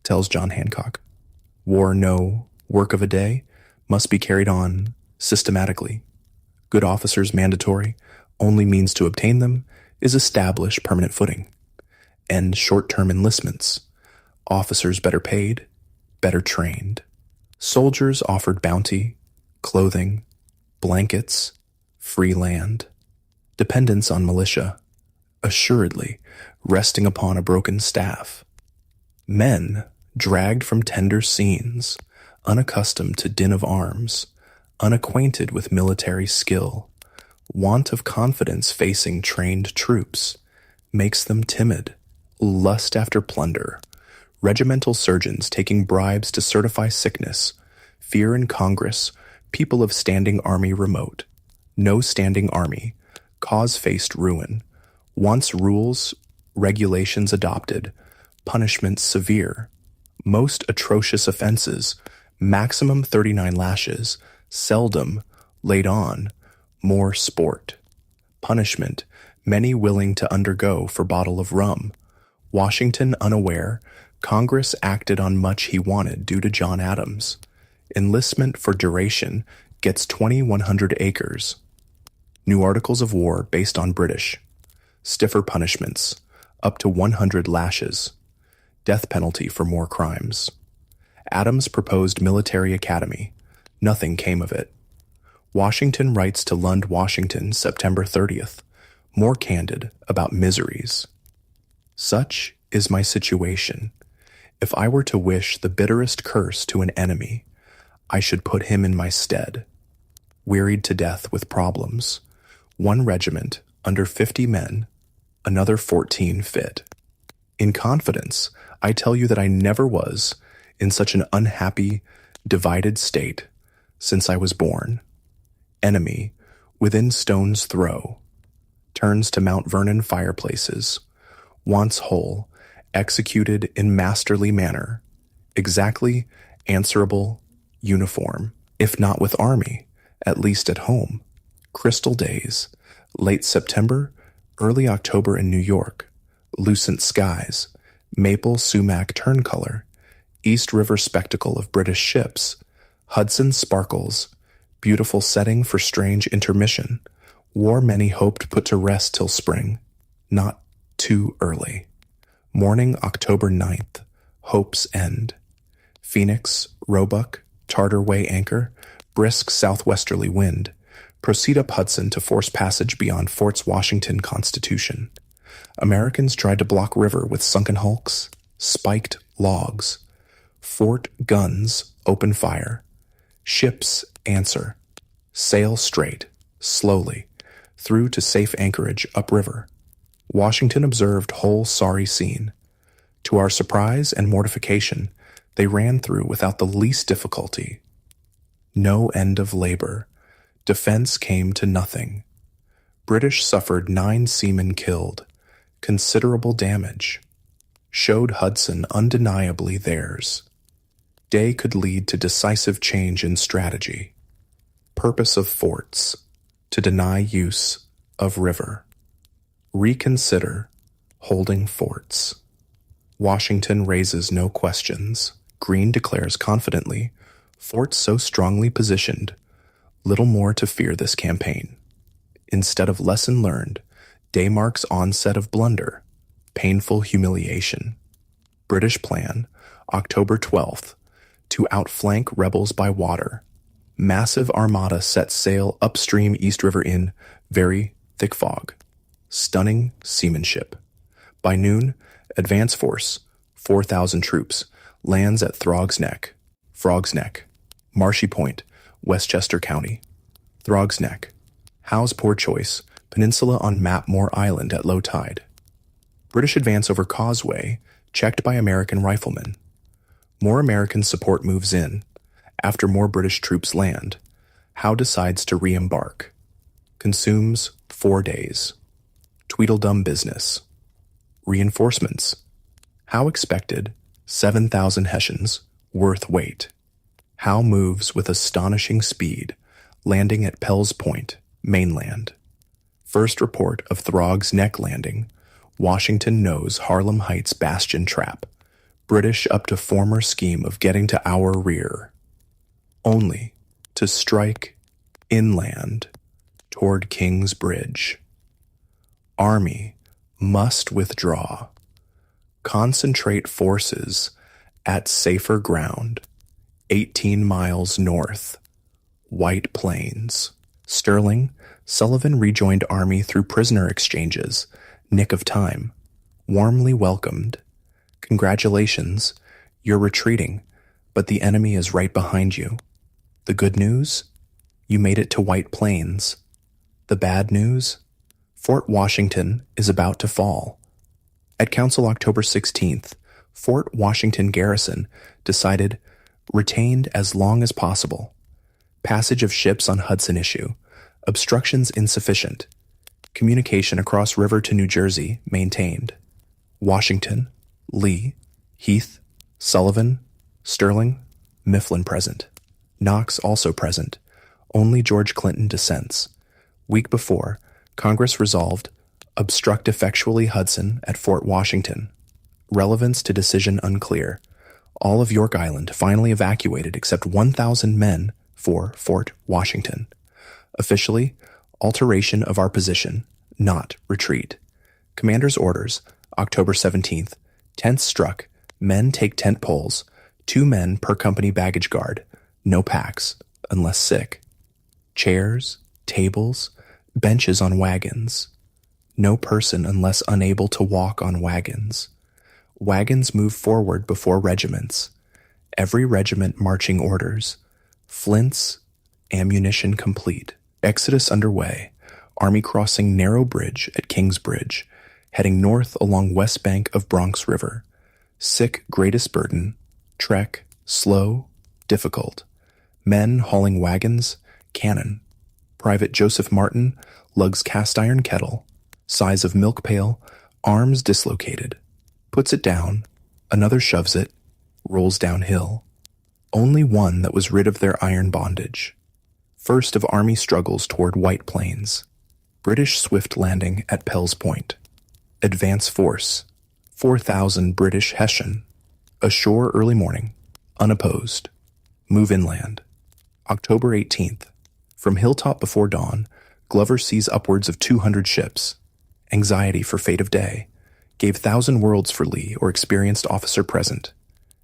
tells John Hancock. War no work of a day must be carried on systematically. Good officers mandatory, only means to obtain them is establish permanent footing. End short-term enlistments. Officers better paid, better trained. Soldiers offered bounty, clothing, blankets, free land. Dependence on militia, assuredly resting upon a broken staff. Men dragged from tender scenes, unaccustomed to din of arms, unacquainted with military skill. Want of confidence facing trained troops makes them timid. Lust after plunder. Regimental surgeons taking bribes to certify sickness. Fear in Congress. People of standing army remote. No standing army. Cause faced ruin. Wants rules, regulations adopted. Punishments severe. Most atrocious offenses. Maximum 39 lashes. Seldom laid on. More sport. Punishment, many willing to undergo for bottle of rum. Washington unaware, Congress acted on much he wanted due to John Adams. Enlistment for duration gets 2,100 acres. New articles of war based on British. Stiffer punishments, up to 100 lashes. Death penalty for more crimes. Adams proposed military academy. Nothing came of it. Washington writes to Lund, Washington, September 30th, more candid about miseries. Such is my situation. If I were to wish the bitterest curse to an enemy, I should put him in my stead. Wearied to death with problems. One regiment, under 50 men, another 14 fit. In confidence, I tell you that I never was in such an unhappy, divided state since I was born. Enemy, within stone's throw, turns to Mount Vernon fireplaces, once whole, executed in masterly manner, exactly answerable, uniform, if not with army, at least at home. Crystal days, late September, early October in New York, lucent skies, maple sumac turncolor, East River spectacle of British ships, Hudson sparkles, beautiful setting for strange intermission, war many hoped put to rest till spring, not too early. Morning, October 9th, hope's end. Phoenix, Roebuck, Tartar Way anchor, brisk southwesterly wind, proceed up Hudson to force passage beyond Forts Washington Constitution. Americans tried to block river with sunken hulks, spiked logs. Fort guns open fire. Ships answer. Sail straight, slowly, through to safe anchorage upriver. Washington observed whole sorry scene. To our surprise and mortification, they ran through without the least difficulty. No end of labor. Defense came to nothing. British suffered 9 seamen killed. Considerable damage. Showed Hudson undeniably theirs. Day could lead to decisive change in strategy. Purpose of forts, to deny use of river. Reconsider holding forts. Washington raises no questions. Greene declares confidently, forts so strongly positioned, little more to fear this campaign. Instead of lesson learned, Day marks onset of blunder, painful humiliation. British plan, October 12th, to outflank rebels by water. Massive armada set sail upstream East River in very thick fog. Stunning seamanship. By noon, advance force, 4,000 troops, lands at Frog's Neck, Marshy Point, Westchester County. Frog's Neck, Howe's poor choice, peninsula on Mapmore Island at low tide. British advance over Causeway, checked by American riflemen. More American support moves in. After more British troops land, Howe decides to re-embark. Consumes 4 days. Tweedledum business. Reinforcements. Howe expected 7,000 Hessians, worth weight. Howe moves with astonishing speed, landing at Pell's Point, mainland. First report of Throg's Neck landing. Washington knows Harlem Heights bastion trap. British up to former scheme of getting to our rear. Only to strike inland toward King's Bridge. Army must withdraw. Concentrate forces at safer ground, 18 miles north. White Plains. Sterling, Sullivan rejoined Army through prisoner exchanges. Nick of time. Warmly welcomed. Congratulations, you're retreating, but the enemy is right behind you. The good news? You made it to White Plains. The bad news? Fort Washington is about to fall. At Council October 16th, Fort Washington Garrison decided retained as long as possible. Passage of ships on Hudson issue. Obstructions insufficient. Communication across river to New Jersey maintained. Washington, Lee, Heath, Sullivan, Sterling, Mifflin present. Knox also present. Only George Clinton dissents. Week before, Congress resolved obstruct effectually Hudson at Fort Washington. Relevance to decision unclear. All of York Island finally evacuated except 1,000 men for Fort Washington. Officially, alteration of our position, not retreat. Commander's orders, October 17th. Tents struck. Men take tent poles. 2 men per company baggage guard. No packs, unless sick. Chairs, tables, benches on wagons. No person unless unable to walk on wagons. Wagons move forward before regiments. Every regiment marching orders. Flints, ammunition complete. Exodus underway. Army crossing narrow bridge at King's Bridge, heading north along west bank of Bronx River. Sick greatest burden. Trek, slow, difficult. Men hauling wagons, cannon. Private Joseph Martin lugs cast iron kettle, size of milk pail, arms dislocated. Puts it down, another shoves it, rolls downhill. Only one that was rid of their iron bondage. First of Army struggles toward White Plains. British swift landing at Pell's Point. Advance force, 4,000 British Hessian. Ashore early morning. Unopposed. Move inland. October 18th. From hilltop before dawn, Glover sees upwards of 200 ships. Anxiety for fate of day. Gave 1,000 worlds for Lee or experienced officer present.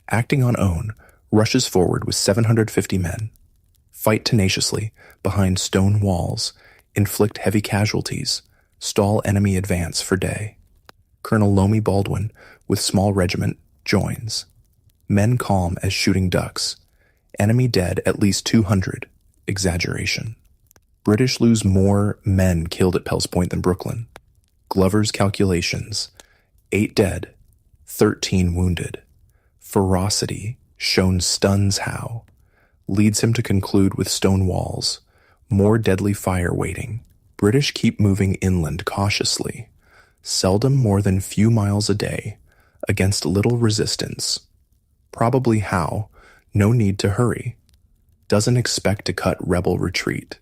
Acting on own, rushes forward with 750 men. Fight tenaciously behind stone walls, inflict heavy casualties, stall enemy advance for day. Colonel Lomi Baldwin, with small regiment, joins. Men calm as shooting ducks. Enemy dead at least 200. Exaggeration. British lose more men killed at Pell's Point than Brooklyn. Glover's calculations. 8 dead, 13 wounded. Ferocity shown stuns Howe. Leads him to conclude with stone walls. More deadly fire waiting. British keep moving inland cautiously. Seldom more than few miles a day. Against little resistance. Probably Howe, no need to hurry. Doesn't expect to cut rebel retreat.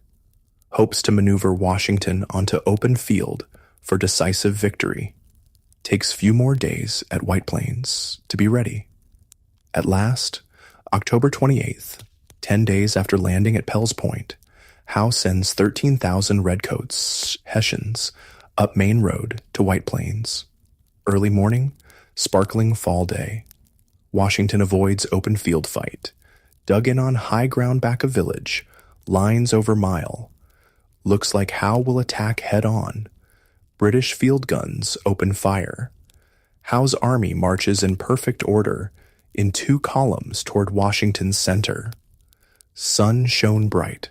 Hopes to maneuver Washington onto open field for decisive victory. Takes few more days at White Plains to be ready. At last, October 28th, 10 days after landing at Pell's Point, Howe sends 13,000 redcoats, Hessians, up Main Road to White Plains. Early morning, sparkling fall day. Washington avoids open field fight. Dug in on high ground back of village, lines over mile. Looks like Howe will attack head on. British field guns open fire. Howe's army marches in perfect order in 2 columns toward Washington's center. Sun shone bright.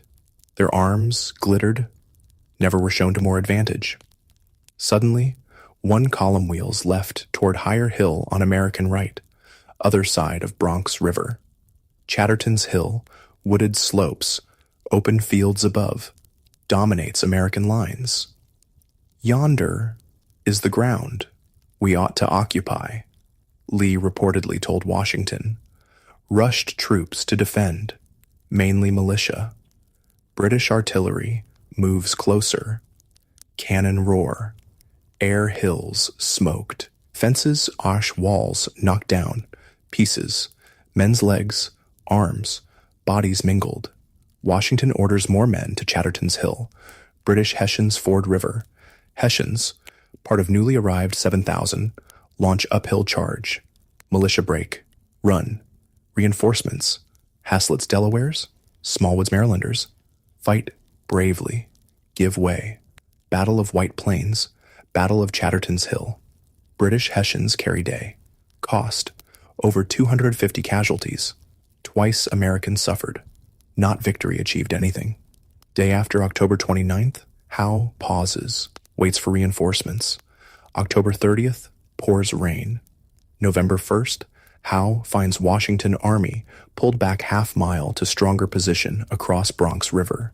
Their arms glittered, never were shown to more advantage. Suddenly, 1 column wheels left toward higher hill on American right, other side of Bronx River. Chatterton's Hill, wooded slopes, open fields above, dominates American lines. Yonder is the ground we ought to occupy, Lee reportedly told Washington. Rushed troops to defend, mainly militia. British artillery moves closer. Cannon roar. Air hills smoked. Fences, ash walls knocked down. Pieces. Men's legs, arms, bodies mingled. Washington orders more men to Chatterton's Hill. British Hessians ford river. Hessians, part of newly arrived 7,000, launch uphill charge. Militia break. Run. Reinforcements. Haslett's Delawares. Smallwood's Marylanders. Fight bravely. Give way. Battle of White Plains. Battle of Chatterton's Hill. British Hessians carry day. Cost. Over 250 casualties. Twice Americans suffered. Not victory achieved anything. Day after October 29th, Howe pauses, waits for reinforcements. October 30th, pours rain. November 1st, Howe finds Washington Army pulled back half-mile to stronger position across Bronx River.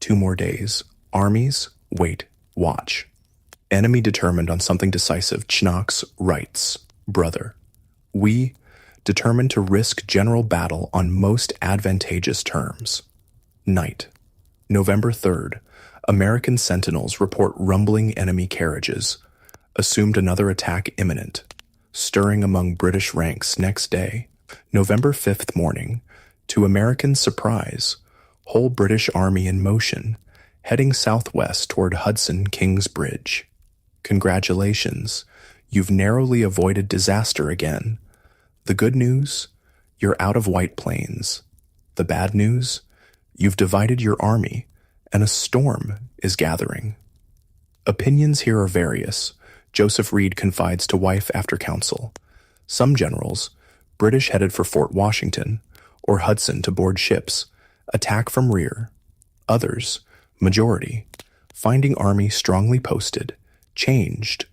2 more days. Armies, wait, watch. Enemy determined on something decisive. Knox writes, Brother, we determined to risk general battle on most advantageous terms. Night. November 3rd, American sentinels report rumbling enemy carriages. Assumed another attack imminent. Stirring among British ranks next day. November 5th morning, to American surprise, whole British army in motion, heading southwest toward Hudson King's Bridge. Congratulations, you've narrowly avoided disaster again. The good news, you're out of White Plains. The bad news, you've divided your army, and a storm is gathering. Opinions here are various. Joseph Reed confides to wife after council. Some generals, British headed for Fort Washington, or Hudson to board ships, attack from rear. Others, majority, finding army strongly posted, changed,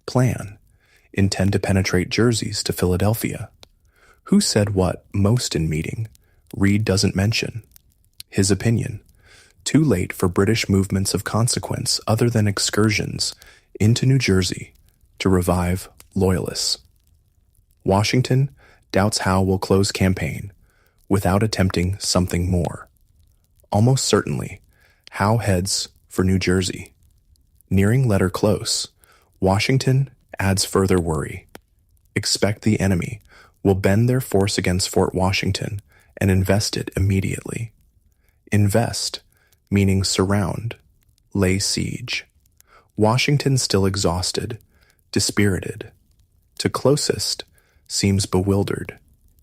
plan, intend to penetrate Jerseys to Philadelphia. Who said what most in meeting? Reed doesn't mention. His opinion. Too late for British movements of consequence other than excursions into New Jersey to revive Loyalists. Washington doubts Howe will close campaign without attempting something more. Almost certainly, Howe heads for New Jersey. Nearing letter close, Washington adds further worry. Expect the enemy will bend their force against Fort Washington and invest it immediately. Invest, meaning surround, lay siege. Washington still exhausted, dispirited. To closest, seems bewildered,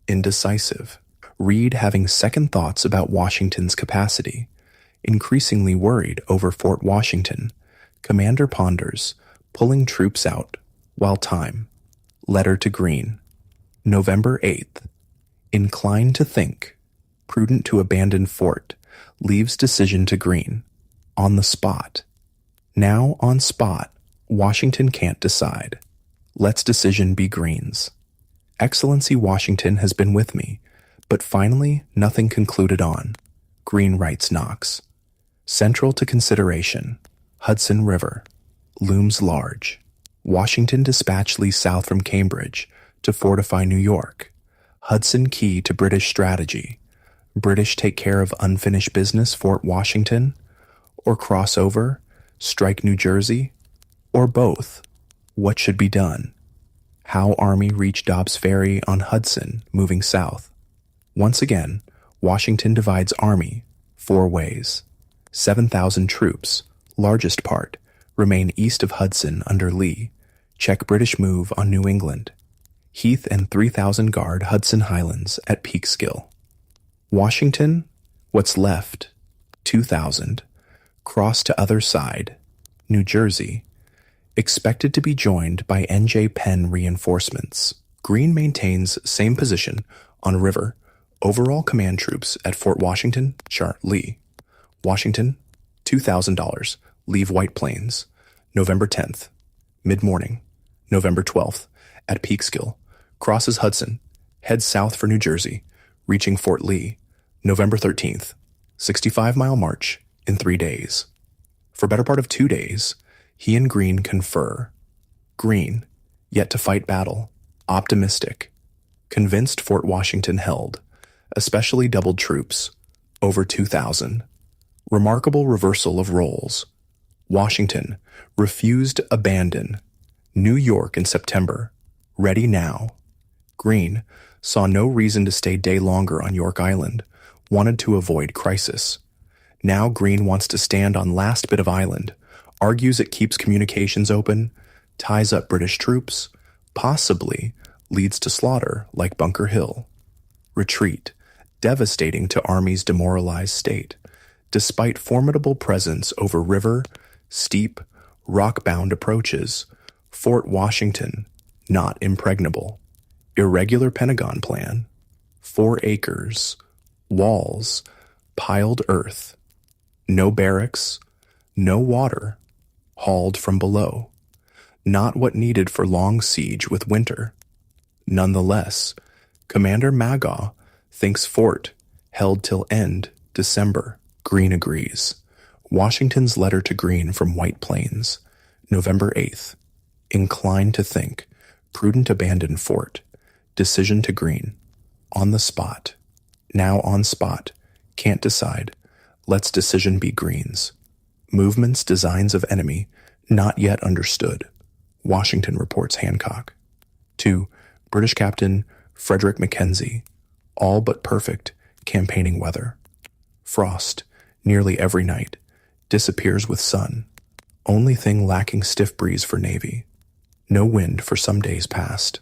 indecisive. Reed having second thoughts about Washington's capacity, increasingly worried over Fort Washington. Commander ponders, pulling troops out, while time. Letter to Greene. November 8th. Inclined to think. Prudent to abandon fort. Leaves decision to Greene. On the spot. Now on spot. Washington can't decide. Let's decision be Greene's. Excellency Washington has been with me, but finally nothing concluded on. Greene writes Knox. Central to consideration. Hudson River. Looms large. Washington dispatched Lee south from Cambridge to fortify New York. Hudson key to British strategy. British take care of unfinished business Fort Washington, or cross over, strike New Jersey, or both. What should be done? How Army reach Dobbs Ferry on Hudson, moving south. Once again, Washington divides Army 4 ways. 7,000 troops, largest part, remain east of Hudson under Lee. Check British move on New England. Heath and 3,000 guard Hudson Highlands at Peekskill. Washington, what's left, 2,000, cross to other side, New Jersey, expected to be joined by N.J. Penn reinforcements. Greene maintains same position on river, overall command troops at Fort Washington, chart Lee. Washington, $2,000, leave White Plains, November 10th, mid-morning, November 12th, at Peekskill, crosses Hudson, heads south for New Jersey, reaching Fort Lee, November 13th, 65-mile march in 3 days. For better part of 2 days, he and Greene confer. Greene, yet to fight battle, optimistic, convinced Fort Washington held, especially doubled troops, over 2,000. Remarkable reversal of roles. Washington refused abandon. New York in September, ready now. Greene saw no reason to stay day longer on York Island, wanted to avoid crisis. Now Greene wants to stand on last bit of island, argues it keeps communications open, ties up British troops, possibly leads to slaughter like Bunker Hill. Retreat, devastating to Army's demoralized state, despite formidable presence over river, steep, rock-bound approaches. Fort Washington, not impregnable. Irregular Pentagon plan. 4 acres. Walls. Piled earth. No barracks. No water. Hauled from below. Not what needed for long siege with winter. Nonetheless, Commander Magaw thinks fort held till end December. Greene agrees. Washington's letter to Greene from White Plains, November 8th. Inclined to think. Prudent abandon fort. Decision to Greene. On the spot. Now on spot. Can't decide. Let's decision be Greene's. Movements, designs of enemy, not yet understood. Washington reports Hancock. 2. British Captain Frederick Mackenzie. All but perfect campaigning weather. Frost, nearly every night. Disappears with sun. Only thing lacking stiff breeze for Navy. No wind for some days past.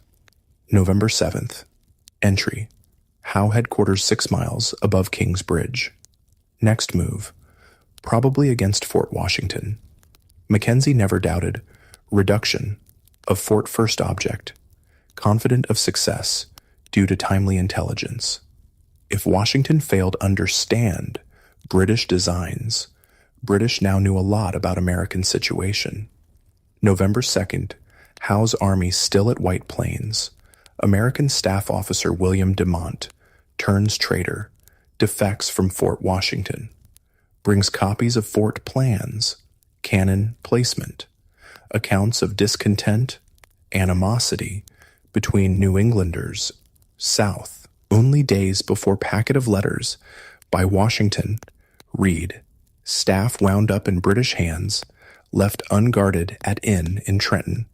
November 7th. Entry. Howe headquarters 6 miles above King's Bridge. Next move. Probably against Fort Washington. Mackenzie never doubted. Reduction of fort first object. Confident of success due to timely intelligence. If Washington failed understand British designs, British now knew a lot about American situation. November 2nd. Howe's army still at White Plains. American Staff Officer William Demont turns traitor, defects from Fort Washington, brings copies of fort plans, cannon placement, accounts of discontent, animosity between New Englanders, South. Only days before packet of letters by Washington, read, staff wound up in British hands, left unguarded at inn in Trenton.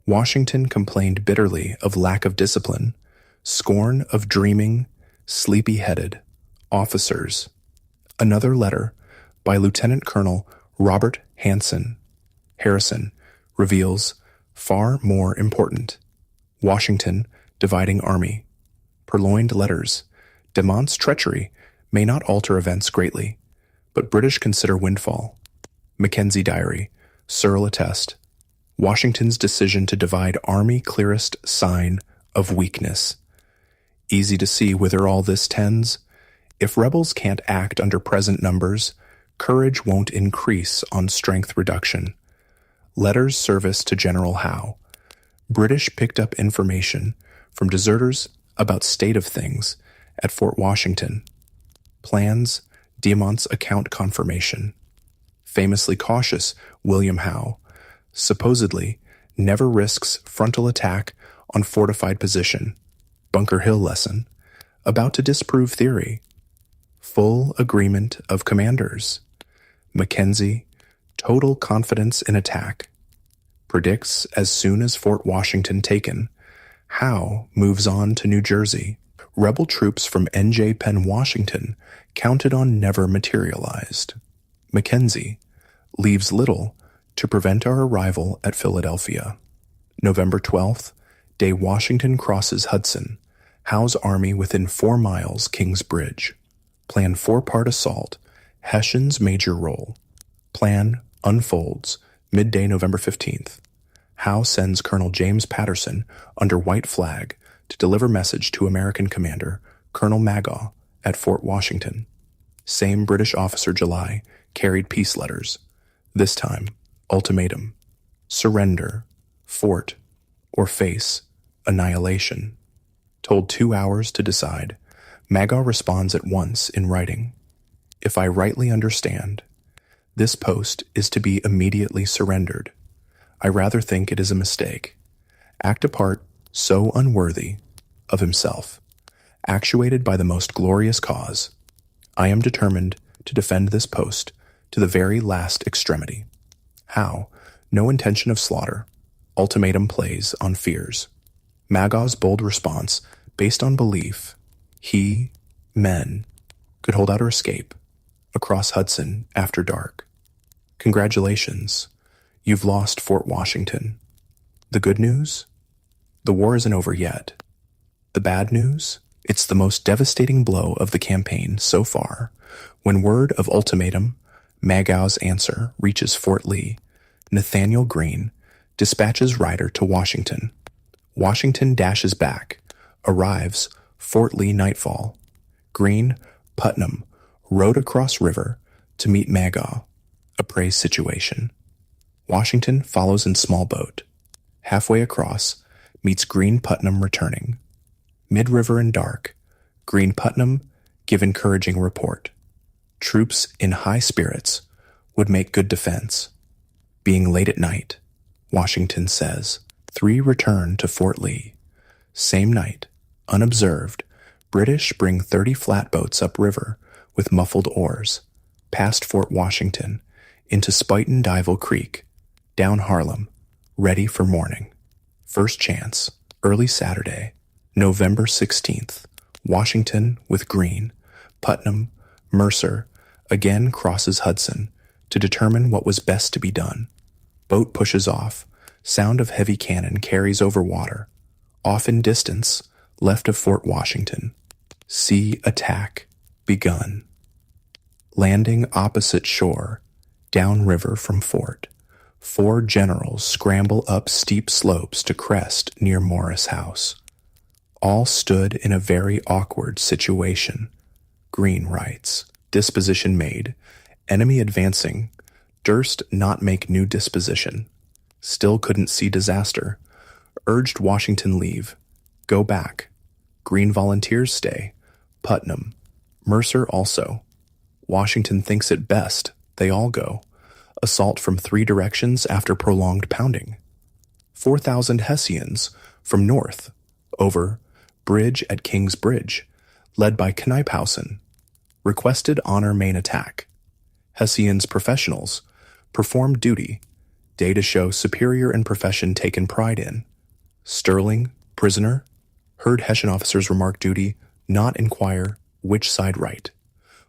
Washington complained bitterly of lack of discipline, scorn of dreaming, sleepy-headed officers. Another letter by Lieutenant Colonel Robert Harrison reveals far more important. Washington dividing army. Purloined letters. De Mont's treachery may not alter events greatly, but British consider windfall. Mackenzie diary. Searle attest. Washington's decision to divide army clearest sign of weakness. Easy to see whither all this tends. If rebels can't act under present numbers, courage won't increase on strength reduction. Letters service to General Howe. British picked up information from deserters about state of things at Fort Washington. Plans, De Mont's account confirmation. Famously cautious William Howe supposedly never risks frontal attack on fortified position. Bunker Hill lesson. About to disprove theory. Full agreement of commanders. Mackenzie, total confidence in attack. Predicts as soon as Fort Washington taken. Howe moves on to New Jersey. Rebel troops from N.J. Penn, Washington, counted on never materialized. Mackenzie leaves little to prevent our arrival at Philadelphia. November 12th, day Washington crosses Hudson. Howe's army within 4 miles King's Bridge. Plan 4-part assault. Hessian's major role. Plan unfolds midday November 15th. Howe sends Colonel James Patterson under white flag to deliver message to American commander Colonel Magaw at Fort Washington. Same British officer July carried peace letters. This time, ultimatum. Surrender, fort, or face annihilation. Told 2 hours to decide. Magaw responds at once in writing. If I rightly understand, this post is to be immediately surrendered. I rather think it is a mistake. Act a part so unworthy of himself, actuated by the most glorious cause. I am determined to defend this post to the very last extremity. How? No intention of slaughter. Ultimatum plays on fears. Magaw's bold response, based on belief, men, could hold out or escape across Hudson after dark. Congratulations, you've lost Fort Washington. The good news? The war isn't over yet. The bad news? It's the most devastating blow of the campaign so far. When word of ultimatum, Magaw's answer, reaches Fort Lee, Nathaniel Greene dispatches rider to Washington. Washington dashes back, arrives Fort Lee nightfall. Greene, Putnam, rode across river to meet Magaw, appraise situation. Washington follows in small boat. Halfway across, meets Greene Putnam returning. Mid-river and dark, Greene Putnam give encouraging report. Troops in high spirits would make good defense. Being late at night, Washington says, 3 return to Fort Lee. Same night, unobserved, British bring 30 flatboats upriver with muffled oars, past Fort Washington, into Spuyten Duyvil Creek, down Harlem, ready for morning. First chance, early Saturday, November 16th, Washington with Greene, Putnam, Mercer, again crosses Hudson to determine what was best to be done. Boat pushes off. Sound of heavy cannon carries over water. Off in distance, left of Fort Washington. Sea attack begun. Landing opposite shore, downriver from fort. 4 generals scramble up steep slopes to crest near Morris House. All stood in a very awkward situation. Greene writes, disposition made. Enemy advancing. Durst not make new disposition. Still couldn't see disaster. Urged Washington leave. Go back. Greene volunteers stay. Putnam. Mercer also. Washington thinks it best. They all go. Assault from 3 directions after prolonged pounding. 4,000 Hessians from north. Over. Bridge at King's Bridge. Led by Knyphausen. Requested honor main attack. Hessians professionals. Performed duty. Data show superior in profession taken pride in. Sterling, prisoner, heard Hessian officers remark duty, not inquire, which side right.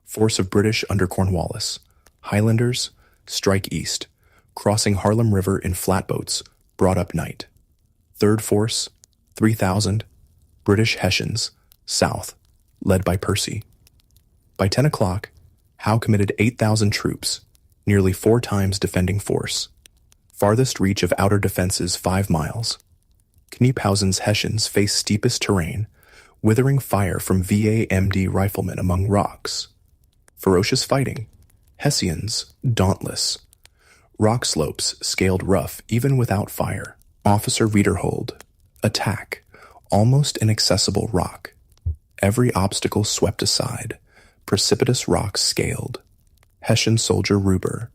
Force of British under Cornwallis. Highlanders, strike east. Crossing Harlem River in flatboats, brought up night. Third force, 3,000, British Hessians, south, led by Percy. By 10 o'clock, Howe committed 8,000 troops, nearly 4 times defending force. Farthest reach of outer defenses 5 miles. Kniephausen's Hessians face steepest terrain, withering fire from VA-MD riflemen among rocks. Ferocious fighting, Hessians dauntless. Rock slopes scaled rough even without fire. Officer Wiederhold, attack, almost inaccessible rock. Every obstacle swept aside, precipitous rocks scaled. Hessian soldier Ruber,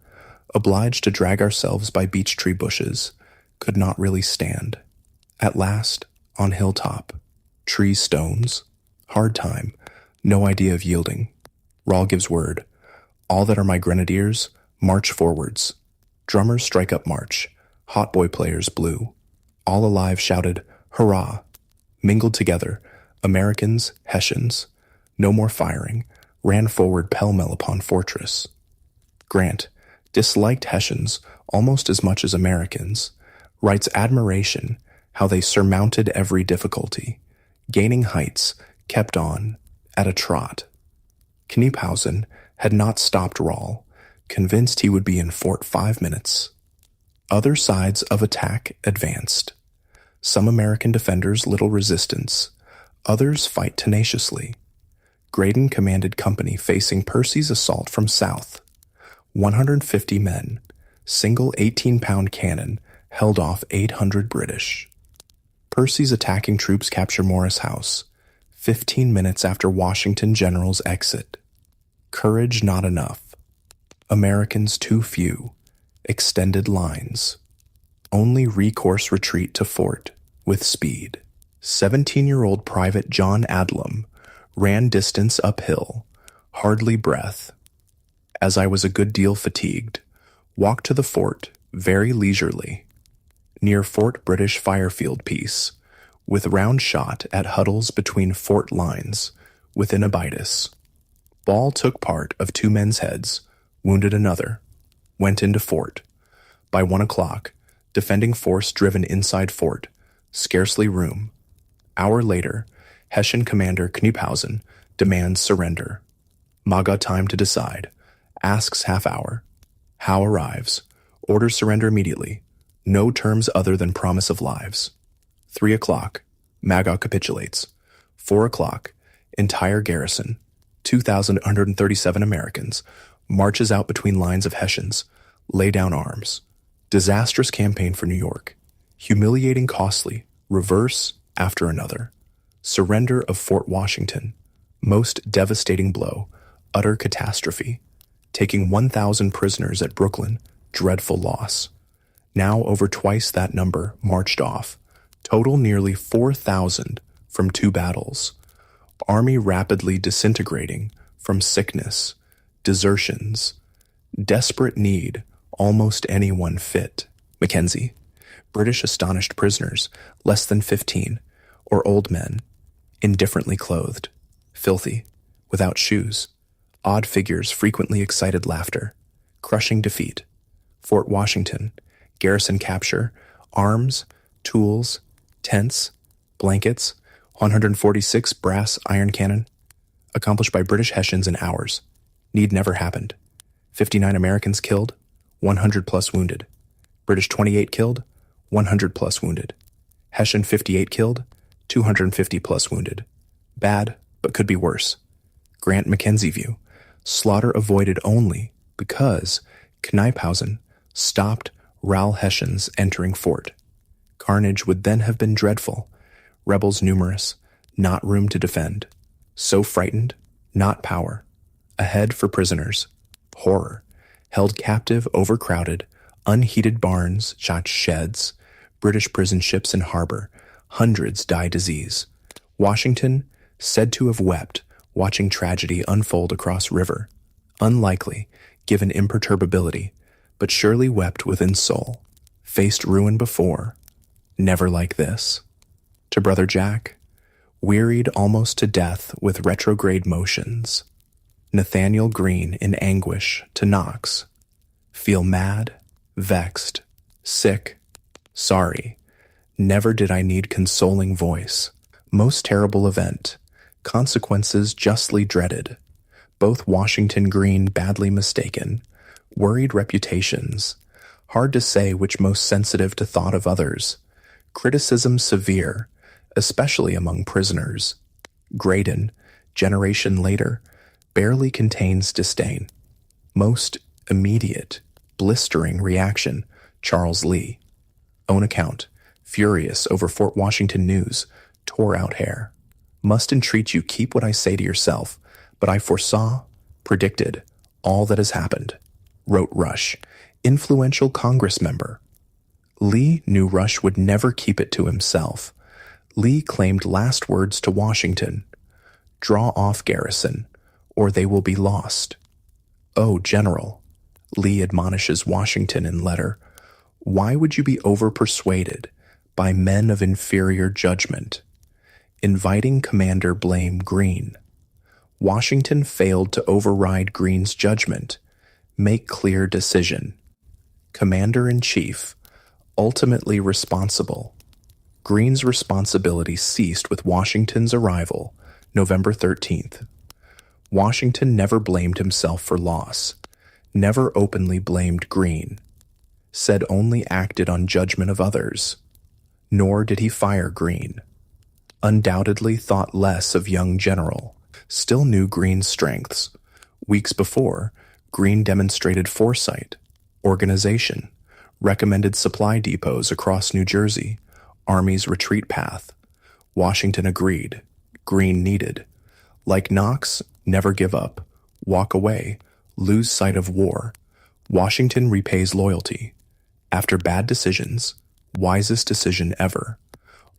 obliged to drag ourselves by beech tree bushes, could not really stand. At last, on hilltop, trees stones, hard time, no idea of yielding. Rahl gives word, all that are my grenadiers, march forwards. Drummers strike up march, hautboy players blew. All alive shouted, hurrah! Mingled together, Americans, Hessians. No more firing, ran forward pell-mell upon fortress. Grant disliked Hessians almost as much as Americans, writes admiration how they surmounted every difficulty, gaining heights, kept on, at a trot. Kniephausen had not stopped Rahl, convinced he would be in fort 5 minutes. Other sides of attack advanced. Some American defenders little resistance, others fight tenaciously. Graydon commanded company facing Percy's assault from south. 150 men, single 18-pound cannon, held off 800 British. Percy's attacking troops capture Morris House, 15 minutes after Washington general's exit. Courage not enough. Americans too few. Extended lines. Only recourse retreat to fort, with speed. 17-year-old Private John Adlam ran distance uphill, hardly breath. As I was a good deal fatigued, walked to the fort, very leisurely. Near Fort British Firefield piece, with round shot at huddles between fort lines, within abitus. Ball took part of 2 men's heads, wounded another, went into fort. By 1 o'clock, defending force driven inside fort, scarcely room. Hour later, Hessian commander Kniephausen demands surrender. Maga time to decide, asks half hour. Howe arrives, orders surrender immediately, no terms other than promise of lives. 3 o'clock, Maga capitulates. 4 o'clock, entire garrison, 2,137 Americans, marches out between lines of Hessians, lay down arms. Disastrous campaign for New York. Humiliating, costly, reverse after another. Surrender of Fort Washington. Most devastating blow. Utter catastrophe. Taking 1,000 prisoners at Brooklyn. Dreadful loss. Now over twice that number marched off. Total nearly 4,000 from 2 battles. Army rapidly disintegrating from sickness, desertions, desperate need, almost anyone fit. Mackenzie. British astonished prisoners, less than 15, or old men, indifferently clothed, filthy, without shoes. Odd figures frequently excited laughter. Crushing defeat. Fort Washington. Garrison capture. Arms, tools, tents, blankets, 146 brass iron cannon. Accomplished by British Hessians in hours. Need never happened. 59 Americans killed, 100 plus wounded. British 28 killed, 100 plus wounded. Hessian 58 killed, 250 plus wounded. Bad, but could be worse. Grant Mackenzie view. Slaughter avoided only because Kniephausen stopped Rahl Hessians entering fort. Carnage would then have been dreadful. Rebels numerous, not room to defend. So frightened, not power. Ahead for prisoners. Horror. Held captive, overcrowded, unheated barns, sheds, British prison ships in harbor. Hundreds die disease. Washington, said to have wept, watching tragedy unfold across river. Unlikely, given imperturbability, but surely wept within soul. Faced ruin before, never like this. To Brother Jack, wearied almost to death with retrograde motions. Nathaniel Green in anguish to Knox. Feel mad, vexed, sick, sorry. Never did I need consoling voice. Most terrible event. Consequences justly dreaded. Both Washington Green badly mistaken. Worried reputations. Hard to say which most sensitive to thought of others. Criticism severe, especially among prisoners. Graydon, generation later, barely contains disdain. Most immediate, blistering reaction, Charles Lee. Own account, furious over Fort Washington news, tore out hair. Must entreat you keep what I say to yourself, but I foresaw, predicted, all that has happened. Wrote Rush, influential Congress member. Lee knew Rush would never keep it to himself. Lee claimed last words to Washington. Draw off garrison, or they will be lost. Oh, General, Lee admonishes Washington in letter, why would you be over-persuaded by men of inferior judgment? Inviting Commander blame Greene. Washington failed to override Greene's judgment. Make clear decision. Commander-in-Chief, ultimately responsible. Greene's responsibility ceased with Washington's arrival, November 13th. Washington never blamed himself for loss, never openly blamed Greene, said only acted on judgment of others, nor did he fire Greene. Undoubtedly thought less of young General, still knew Greene's strengths. Weeks before, Greene demonstrated foresight, organization, recommended supply depots across New Jersey, Army's retreat path. Washington agreed. Greene needed. Like Knox, never give up, walk away, lose sight of war. Washington repays loyalty. After bad decisions, wisest decision ever.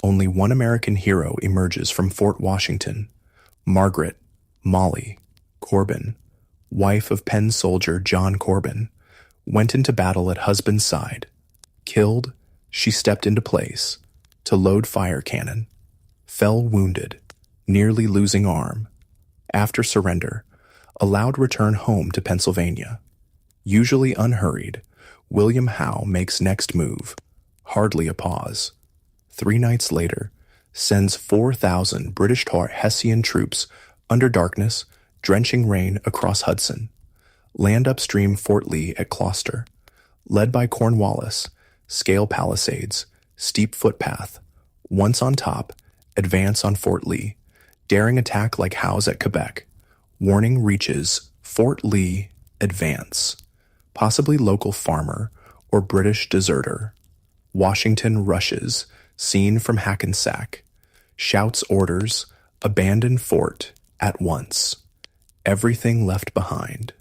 Only one American hero emerges from Fort Washington. Margaret, Molly, Corbin, wife of Penn soldier John Corbin, went into battle at husband's side. Killed, she stepped into place to load fire cannon. Fell wounded, nearly losing arm. After surrender, allowed return home to Pennsylvania. Usually unhurried, William Howe makes next move. Hardly a pause. 3 nights later, sends 4,000 British Hessian troops under darkness, drenching rain across Hudson. Land upstream Fort Lee at Gloucester. Led by Cornwallis, scale palisades, steep footpath. Once on top, advance on Fort Lee. Daring attack like Howe's at Quebec. Warning reaches Fort Lee, advance. Possibly local farmer or British deserter. Washington rushes, seen from Hackensack. Shouts orders, abandon fort at once. Everything left behind.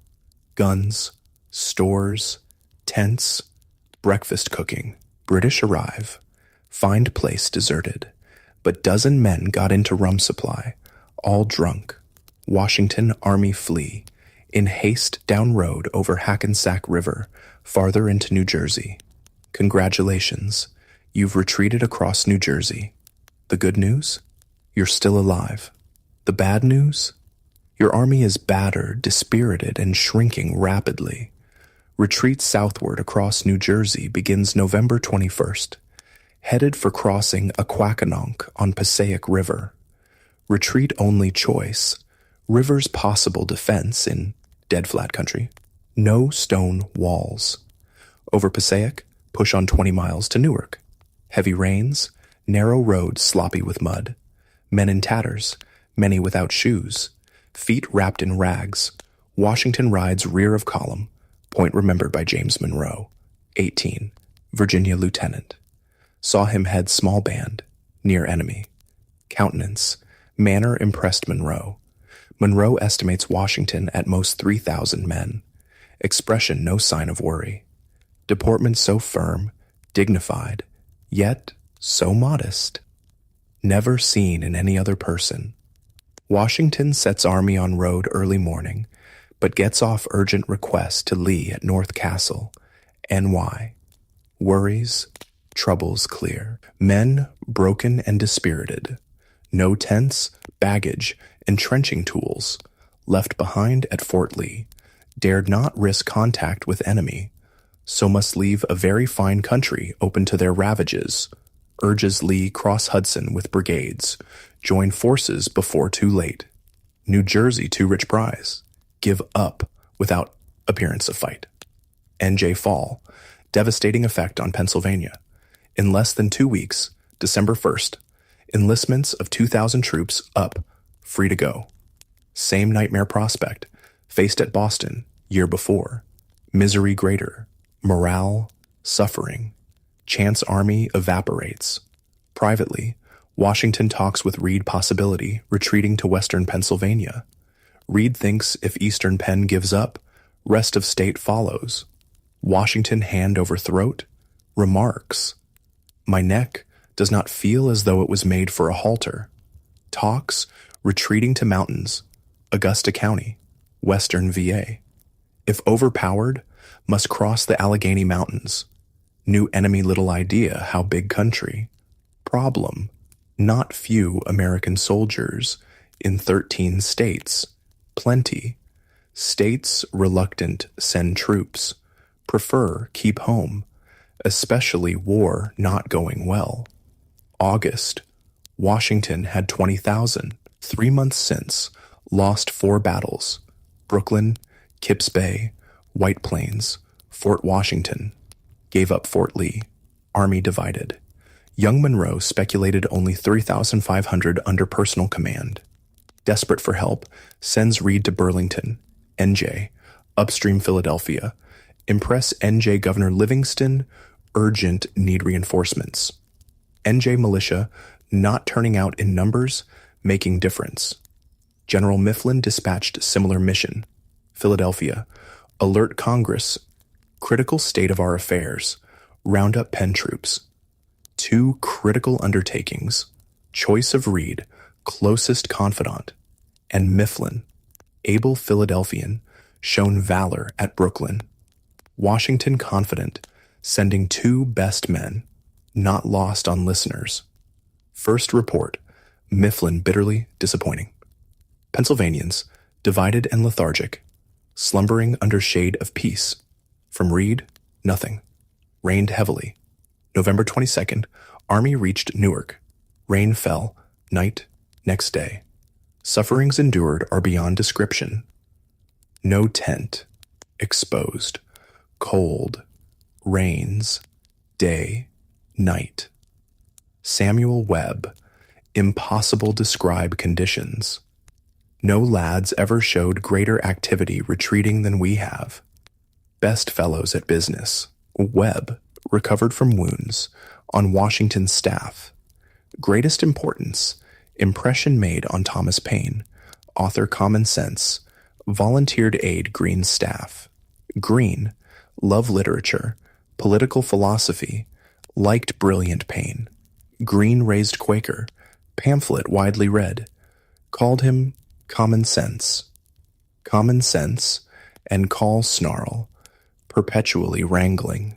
Guns, stores, tents, breakfast cooking. British arrive. Find place deserted. But dozen men got into rum supply, all drunk. Washington Army flee, in haste down road over Hackensack River, farther into New Jersey. Congratulations, you've retreated across New Jersey. The good news? You're still alive. The bad news? Your army is battered, dispirited, and shrinking rapidly. Retreat southward across New Jersey begins November 21st. Headed for crossing Aquakanonk on Passaic River. Retreat only choice. River's possible defense in dead flat country. No stone walls. Over Passaic, push on 20 miles to Newark. Heavy rains, narrow roads sloppy with mud. Men in tatters, many without shoes. Feet wrapped in rags. Washington rides rear of column. Point remembered by James Monroe. 18. Virginia lieutenant. Saw him head small band, near enemy. Countenance, manner impressed Monroe. Monroe estimates Washington at most 3,000 men. Expression no sign of worry. Deportment so firm, dignified, yet so modest. Never seen in any other person. Washington sets army on road early morning, but gets off urgent request to Lee at North Castle, NY. Worries, troubles clear. Men broken and dispirited. No tents, baggage, entrenching tools. Left behind at Fort Lee. Dared not risk contact with enemy. So must leave a very fine country open to their ravages. Urges Lee cross Hudson with brigades. Join forces before too late. New Jersey too rich prize. Give up without appearance of fight. NJ fall. Devastating effect on Pennsylvania. In less than 2 weeks, December 1st, enlistments of 2,000 troops up, free to go. Same nightmare prospect, faced at Boston, year before. Misery greater, morale, suffering. Chance army evaporates. Privately, Washington talks with Reed possibility, retreating to western Pennsylvania. Reed thinks if eastern Penn gives up, rest of state follows. Washington hand over throat, remarks, "My neck does not feel as though it was made for a halter." Talks, retreating to mountains, Augusta County, western VA. If overpowered, must cross the Allegheny Mountains. New enemy little idea how big country. Problem, not few American soldiers in 13 states. Plenty. States reluctant send troops. Prefer keep home, especially war not going well. August, Washington had 20,000. 3 months since, lost 4 battles. Brooklyn, Kips Bay, White Plains, Fort Washington. Gave up Fort Lee. Army divided. Young Monroe speculated only 3,500 under personal command. Desperate for help, sends Reed to Burlington, NJ, upstream Philadelphia. Impress NJ Governor Livingston, urgent need reinforcements. NJ militia not turning out in numbers, making difference. General Mifflin dispatched similar mission. Philadelphia, alert Congress, critical state of our affairs, round up Penn troops. 2 critical undertakings, choice of Reed, closest confidant, and Mifflin, able Philadelphian, shown valor at Brooklyn. Washington confident, sending 2 best men, not lost on listeners. First report, Mifflin bitterly disappointing. Pennsylvanians, divided and lethargic, slumbering under shade of peace. From Reed, nothing. Rained heavily. November 22nd, Army reached Newark. Rain fell, night, next day. Sufferings endured are beyond description. No tent, exposed. Cold, rains, day, night. Samuel Webb, impossible describe conditions. No lads ever showed greater activity retreating than we have. Best fellows at business. Webb, recovered from wounds, on Washington's staff. Greatest importance, impression made on Thomas Paine, author Common Sense, volunteered aid Green's staff. Green, love literature, political philosophy, liked brilliant Paine. Green raised Quaker, pamphlet widely read, called him Common Sense. Common Sense and call snarl, perpetually wrangling.